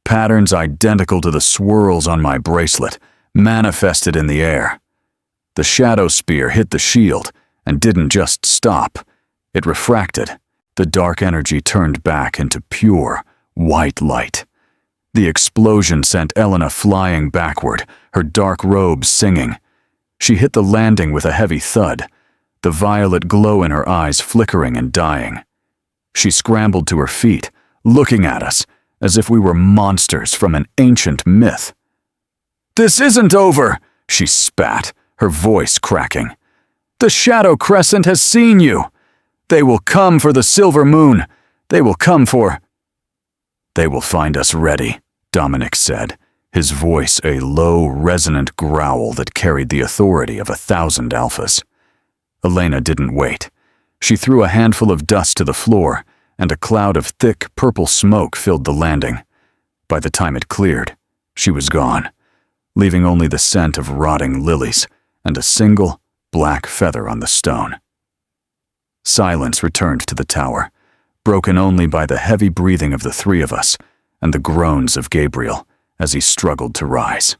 patterns identical to the swirls on my bracelet, manifested in the air. The shadow spear hit the shield and didn't just stop. It refracted. The dark energy turned back into pure, white light. The explosion sent Elena flying backward, her dark robes singing. She hit the landing with a heavy thud, the violet glow in her eyes flickering and dying. She scrambled to her feet, looking at us as if we were monsters from an ancient myth. "This isn't over," she spat, her voice cracking. "The Shadow Crescent has seen you. They will come for the silver moon. They will come for..." "They will find us ready," Dominic said, his voice a low, resonant growl that carried the authority of 1,000 alphas. Elena didn't wait. She threw a handful of dust to the floor, and a cloud of thick, purple smoke filled the landing. By the time it cleared, she was gone, leaving only the scent of rotting lilies and a single, black feather on the stone. Silence returned to the tower, broken only by the heavy breathing of the three of us and the groans of Gabriel as he struggled to rise.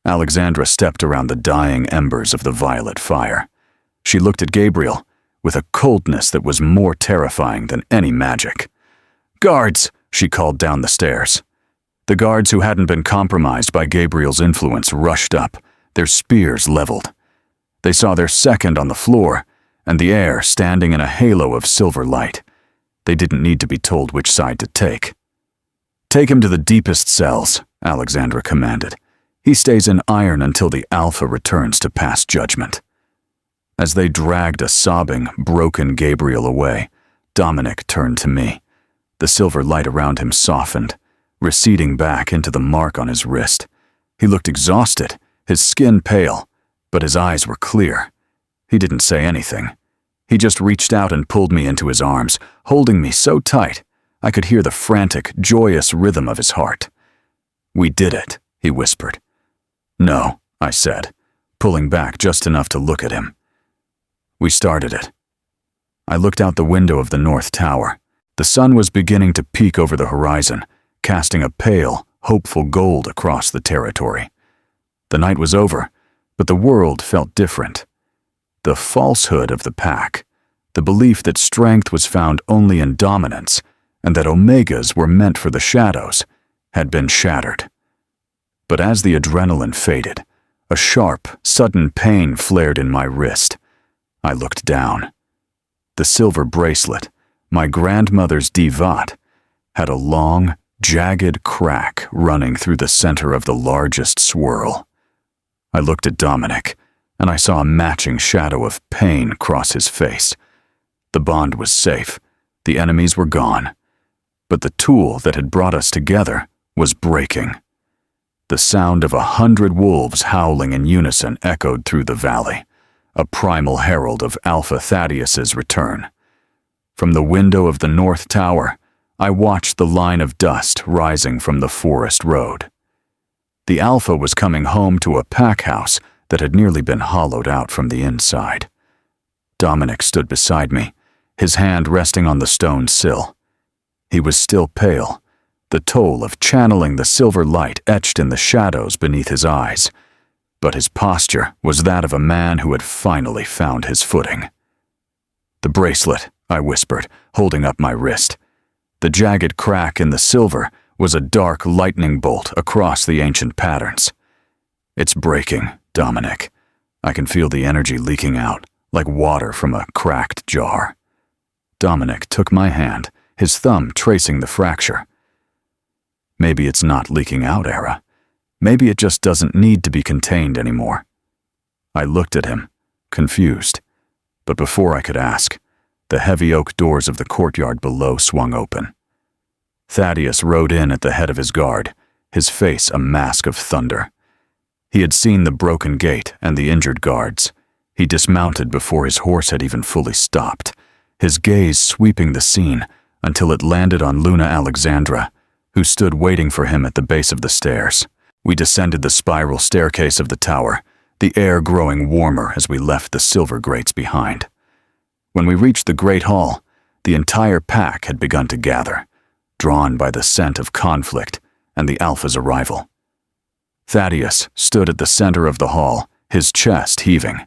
Alexandra stepped around the dying embers of the violet fire. She looked at Gabriel with a coldness that was more terrifying than any magic. "Guards!" she called down the stairs. The guards who hadn't been compromised by Gabriel's influence rushed up, their spears leveled. They saw their second on the floor, and the Heir standing in a halo of silver light. They didn't need to be told which side to take. "Take him to the deepest cells," Alexandra commanded. "He stays in iron until the Alpha returns to pass judgment." As they dragged a sobbing, broken Gabriel away, Dominic turned to me. The silver light around him softened, receding back into the mark on his wrist. He looked exhausted, his skin pale, but his eyes were clear. He didn't say anything. He just reached out and pulled me into his arms, holding me so tight I could hear the frantic, joyous rhythm of his heart. "We did it," he whispered. "No," I said, pulling back just enough to look at him. "We started it." I looked out the window of the north tower. The sun was beginning to peek over the horizon, casting a pale, hopeful gold across the territory. The night was over, but the world felt different. The falsehood of the pack, the belief that strength was found only in dominance, and that omegas were meant for the shadows, had been shattered. But as the adrenaline faded, a sharp, sudden pain flared in my wrist. I looked down. The silver bracelet, my grandmother's divat, had a long, jagged crack running through the center of the largest swirl. I looked at Dominic, and I saw a matching shadow of pain cross his face. The bond was safe. The enemies were gone. But the tool that had brought us together was breaking. The sound of 100 wolves howling in unison echoed through the valley, a primal herald of Alpha Thaddeus's return. From the window of the north tower, I watched the line of dust rising from the forest road. The Alpha was coming home to a pack house that had nearly been hollowed out from the inside. Dominic stood beside me, his hand resting on the stone sill. He was still pale, the toll of channeling the silver light etched in the shadows beneath his eyes, but his posture was that of a man who had finally found his footing. "The bracelet," I whispered, holding up my wrist. The jagged crack in the silver was a dark lightning bolt across the ancient patterns. "It's breaking, Dominic. I can feel the energy leaking out, like water from a cracked jar." Dominic took my hand, his thumb tracing the fracture. "Maybe it's not leaking out, Era. Maybe it just doesn't need to be contained anymore." I looked at him, confused, but before I could ask, the heavy oak doors of the courtyard below swung open. Thaddeus rode in at the head of his guard, his face a mask of thunder. He had seen the broken gate and the injured guards. He dismounted before his horse had even fully stopped, his gaze sweeping the scene until it landed on Luna Alexandra, who stood waiting for him at the base of the stairs. We descended the spiral staircase of the tower, the air growing warmer as we left the silver grates behind. When we reached the great hall, the entire pack had begun to gather, drawn by the scent of conflict and the Alpha's arrival. Thaddeus stood at the center of the hall, his chest heaving.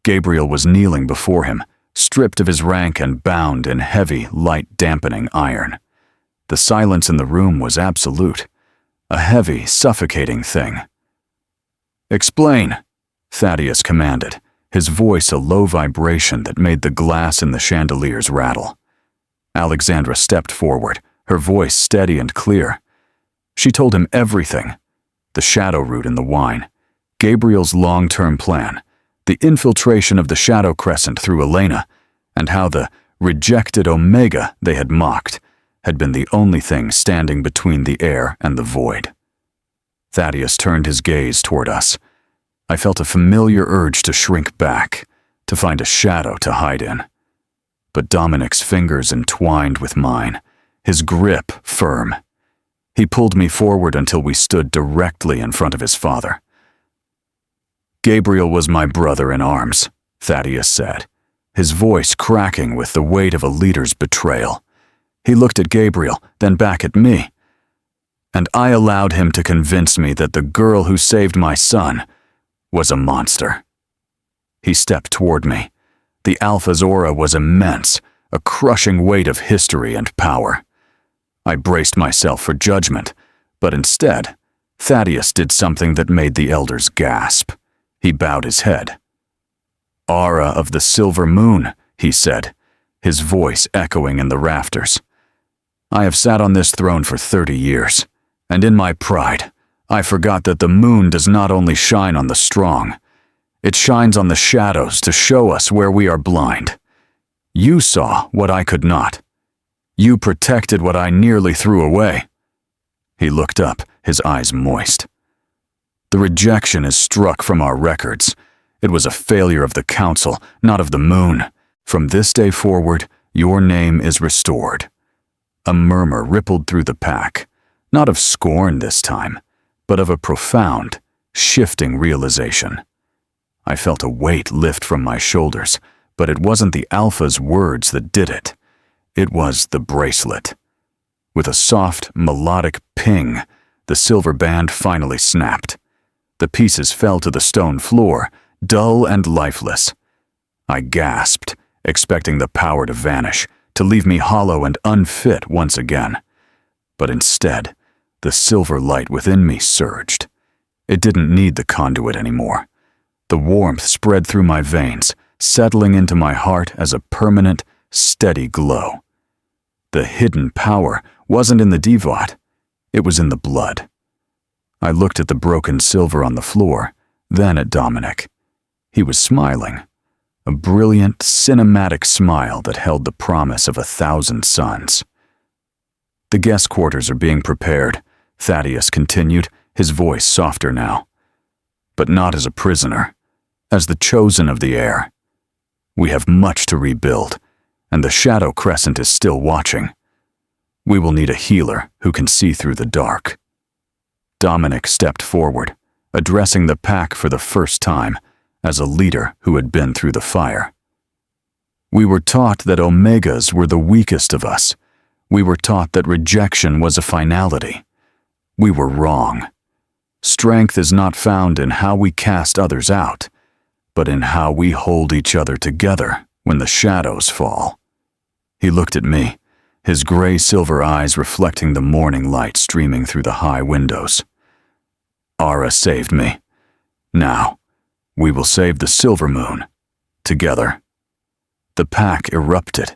Gabriel was kneeling before him, stripped of his rank and bound in heavy, light-dampening iron. The silence in the room was absolute, a heavy, suffocating thing. "Explain," Thaddeus commanded, his voice a low vibration that made the glass in the chandeliers rattle. Alexandra stepped forward, her voice steady and clear. She told him everything: the shadow root in the wine, Gabriel's long-term plan, the infiltration of the Shadow Crescent through Elena, and how the rejected Omega they had mocked had been the only thing standing between the air and the void. Thaddeus turned his gaze toward us. I felt a familiar urge to shrink back, to find a shadow to hide in. But Dominic's fingers entwined with mine, his grip firm. He pulled me forward until we stood directly in front of his father. "Gabriel was my brother in arms," Thaddeus said, his voice cracking with the weight of a leader's betrayal. He looked at Gabriel, then back at me. "And I allowed him to convince me that the girl who saved my son was a monster." He stepped toward me. The Alpha's aura was immense, a crushing weight of history and power. I braced myself for judgment, but instead, Thaddeus did something that made the elders gasp. He bowed his head. "Aura of the silver moon," he said, his voice echoing in the rafters. "I have sat on this throne for 30 years, and in my pride, I forgot that the moon does not only shine on the strong, it shines on the shadows to show us where we are blind. You saw what I could not. You protected what I nearly threw away." He looked up, his eyes moist. "The rejection is struck from our records. It was a failure of the council, not of the moon. From this day forward, your name is restored." A murmur rippled through the pack, not of scorn this time, but of a profound, shifting realization. I felt a weight lift from my shoulders, but it wasn't the Alpha's words that did it. It was the bracelet. With a soft, melodic ping, the silver band finally snapped. The pieces fell to the stone floor, dull and lifeless. I gasped, expecting the power to vanish, to leave me hollow and unfit once again. But instead, the silver light within me surged. It didn't need the conduit anymore. The warmth spread through my veins, settling into my heart as a permanent, steady glow. The hidden power wasn't in the devote, it was in the blood. I looked at the broken silver on the floor, then at Dominic. He was smiling, a brilliant, cinematic smile that held the promise of 1,000 suns. "The guest quarters are being prepared," Thaddeus continued, his voice softer now. "But not as a prisoner, as the chosen of the heir. We have much to rebuild, and the Shadow Crescent is still watching. We will need a healer who can see through the dark." Dominic stepped forward, addressing the pack for the first time, as a leader who had been through the fire. "We were taught that Omegas were the weakest of us. We were taught that rejection was a finality. We were wrong. Strength is not found in how we cast others out, but in how we hold each other together when the shadows fall." He looked at me, his gray-silver eyes reflecting the morning light streaming through the high windows. "Ara saved me. Now, we will save the silver moon, together." The pack erupted.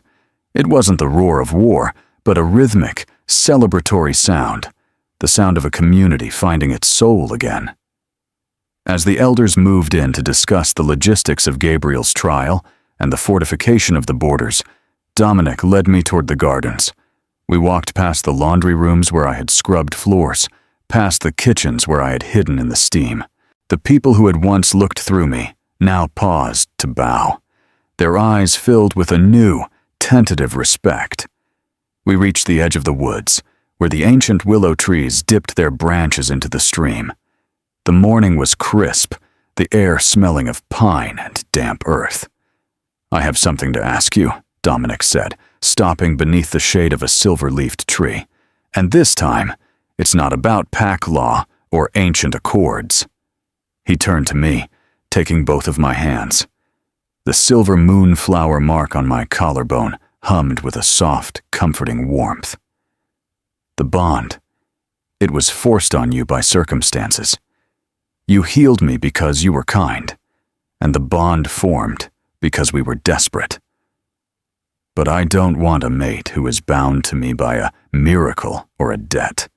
It wasn't the roar of war, but a rhythmic, celebratory sound, the sound of a community finding its soul again. As the elders moved in to discuss the logistics of Gabriel's trial and the fortification of the borders, Dominic led me toward the gardens. We walked past the laundry rooms where I had scrubbed floors, past the kitchens where I had hidden in the steam. The people who had once looked through me now paused to bow, their eyes filled with a new, tentative respect. We reached the edge of the woods, where the ancient willow trees dipped their branches into the stream. The morning was crisp, the air smelling of pine and damp earth. "I have something to ask you," Dominic said, stopping beneath the shade of a silver-leafed tree. "And this time, it's not about pack law or ancient accords." He turned to me, taking both of my hands. The silver moonflower mark on my collarbone hummed with a soft, comforting warmth. "The bond. It was forced on you by circumstances. You healed me because you were kind, and the bond formed because we were desperate. But I don't want a mate who is bound to me by a miracle or a debt."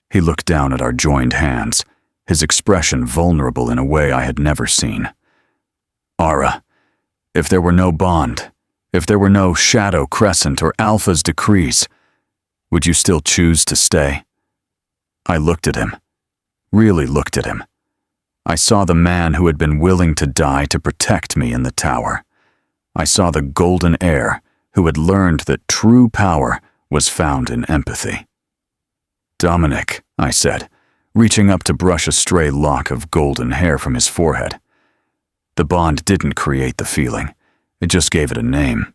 He looked down at our joined hands, his expression vulnerable in a way I had never seen. "Ara, if there were no bond, if there were no Shadow Crescent or Alpha's decrees, Would you still choose to stay? I looked at him, really looked at him. I saw the man who had been willing to die to protect me in the tower. I saw the golden heir who had learned that true power was found in empathy. "Dominic," I said, reaching up to brush a stray lock of golden hair from his forehead. The bond didn't create the feeling, it just gave it a name.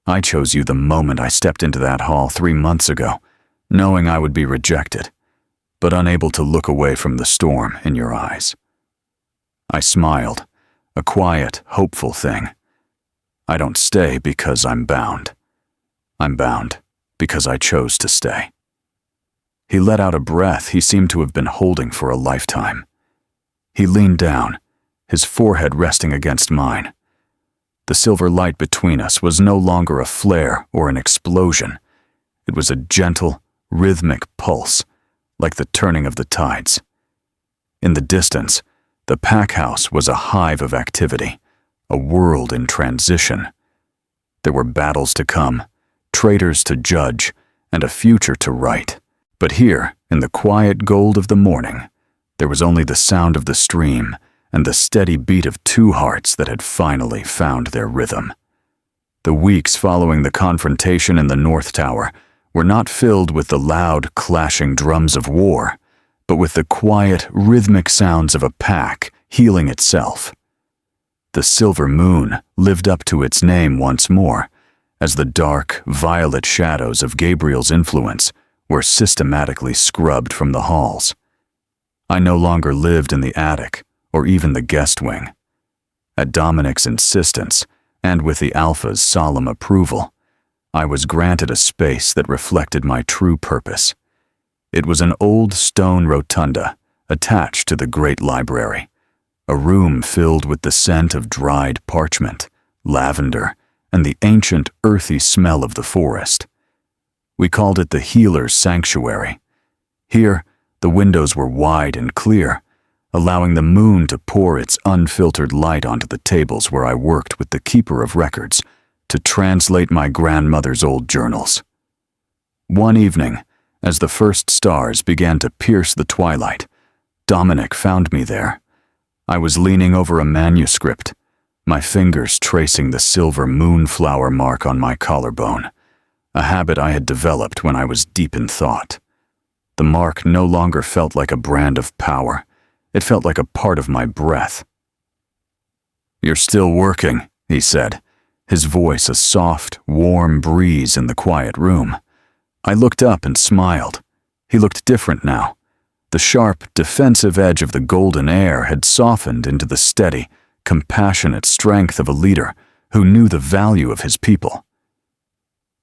I chose you the moment I stepped into that hall 3 months ago, knowing I would be rejected, but unable to look away from the storm in your eyes. I smiled, a quiet, hopeful thing. I don't stay because I'm bound. I'm bound because I chose to stay. He let out a breath he seemed to have been holding for a lifetime. He leaned down, his forehead resting against mine. The silver light between us was no longer a flare or an explosion. It was a gentle, rhythmic pulse, like the turning of the tides. In the distance, the pack house was a hive of activity, a world in transition. There were battles to come, traitors to judge, and a future to write. But here, in the quiet gold of the morning, there was only the sound of the stream and the steady beat of two hearts that had finally found their rhythm. The weeks following the confrontation in the North Tower were not filled with the loud, clashing drums of war, but with the quiet, rhythmic sounds of a pack healing itself. The silver moon lived up to its name once more, as the dark, violet shadows of Gabriel's influence were systematically scrubbed from the halls. I no longer lived in the attic or even the guest wing. At Dominic's insistence, and with the Alpha's solemn approval, I was granted a space that reflected my true purpose. It was an old stone rotunda attached to the great library, a room filled with the scent of dried parchment, lavender, and the ancient earthy smell of the forest. We called it the Healer's Sanctuary. Here, the windows were wide and clear, allowing the moon to pour its unfiltered light onto the tables where I worked with the keeper of records to translate my grandmother's old journals. One evening, as the first stars began to pierce the twilight, Dominic found me there. I was leaning over a manuscript, my fingers tracing the silver moonflower mark on my collarbone, a habit I had developed when I was deep in thought. The mark no longer felt like a brand of power. It felt like a part of my breath. "You're still working," he said, his voice a soft, warm breeze in the quiet room. I looked up and smiled. He looked different now. The sharp, defensive edge of the golden heir had softened into the steady, compassionate strength of a leader who knew the value of his people.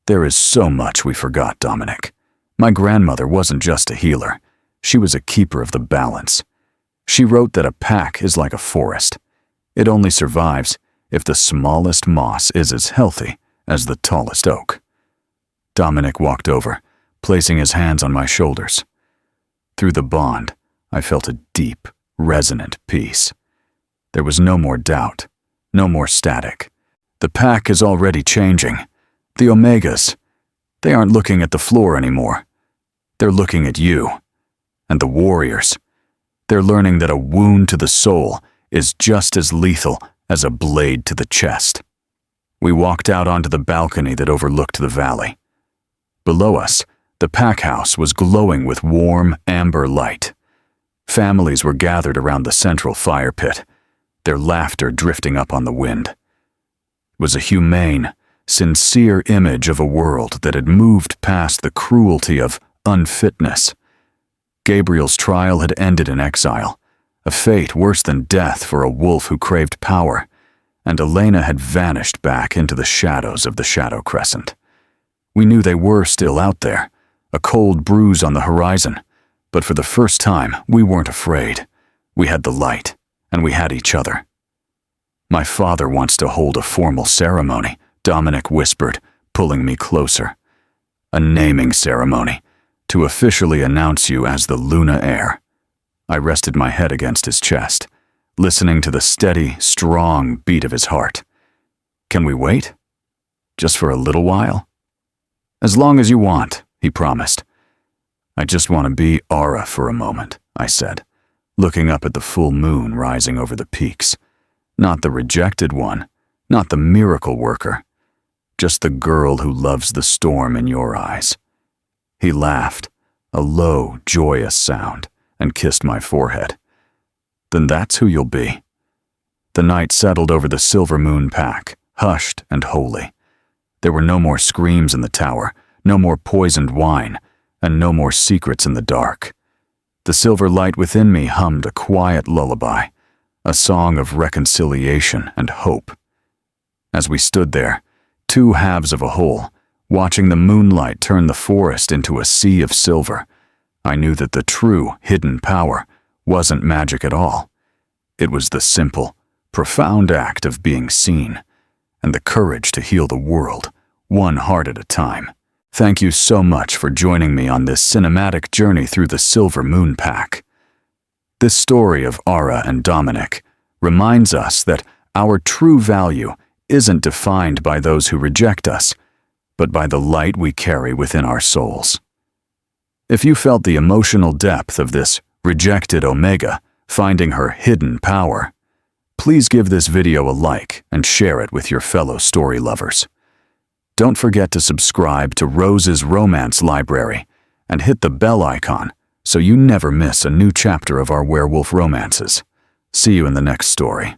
"There is so much we forgot, Dominic. My grandmother wasn't just a healer. She was a keeper of the balance. She wrote that a pack is like a forest. It only survives if the smallest moss is as healthy as the tallest oak." Dominic walked over, placing his hands on my shoulders. Through the bond, I felt a deep, resonant peace. There was no more doubt, no more static. The pack is already changing. The Omegas, they aren't looking at the floor anymore. They're looking at you. And the warriors, they're learning that a wound to the soul is just as lethal as a blade to the chest. We walked out onto the balcony that overlooked the valley. Below us, the pack house was glowing with warm, amber light. Families were gathered around the central fire pit, their laughter drifting up on the wind. It was a humane, sincere image of a world that had moved past the cruelty of unfitness. Gabriel's trial had ended in exile, a fate worse than death for a wolf who craved power, and Elena had vanished back into the shadows of the Shadow Crescent. We knew they were still out there, a cold bruise on the horizon, but for the first time, we weren't afraid. We had the light, and we had each other. "My father wants to hold a formal ceremony," Dominic whispered, pulling me closer. "A naming ceremony, to officially announce you as the Luna heir." I rested my head against his chest, listening to the steady, strong beat of his heart. "Can we wait? Just for a little while?" "As long as you want," he promised. I just want to be Aura for a moment, I said, looking up at the full moon rising over the peaks. Not the rejected one, not the miracle worker, just the girl who loves the storm in your eyes. He laughed, a low, joyous sound, and kissed my forehead. Then that's who you'll be. The night settled over the Silver Moon Pack, hushed and holy. There were no more screams in the tower, no more poisoned wine, and no more secrets in the dark. The silver light within me hummed a quiet lullaby, a song of reconciliation and hope. As we stood there, two halves of a whole, watching the moonlight turn the forest into a sea of silver, I knew that the true, hidden power wasn't magic at all. It was the simple, profound act of being seen, and the courage to heal the world, one heart at a time. Thank you so much for joining me on this cinematic journey through the Silver Moon Pack. This story of Aura and Dominic reminds us that our true value isn't defined by those who reject us, but by the light we carry within our souls. If you felt the emotional depth of this rejected Omega finding her hidden power, please give this video a like and share it with your fellow story lovers. Don't forget to subscribe to Rose's Romance Library and hit the bell icon so you never miss a new chapter of our werewolf romances. See you in the next story.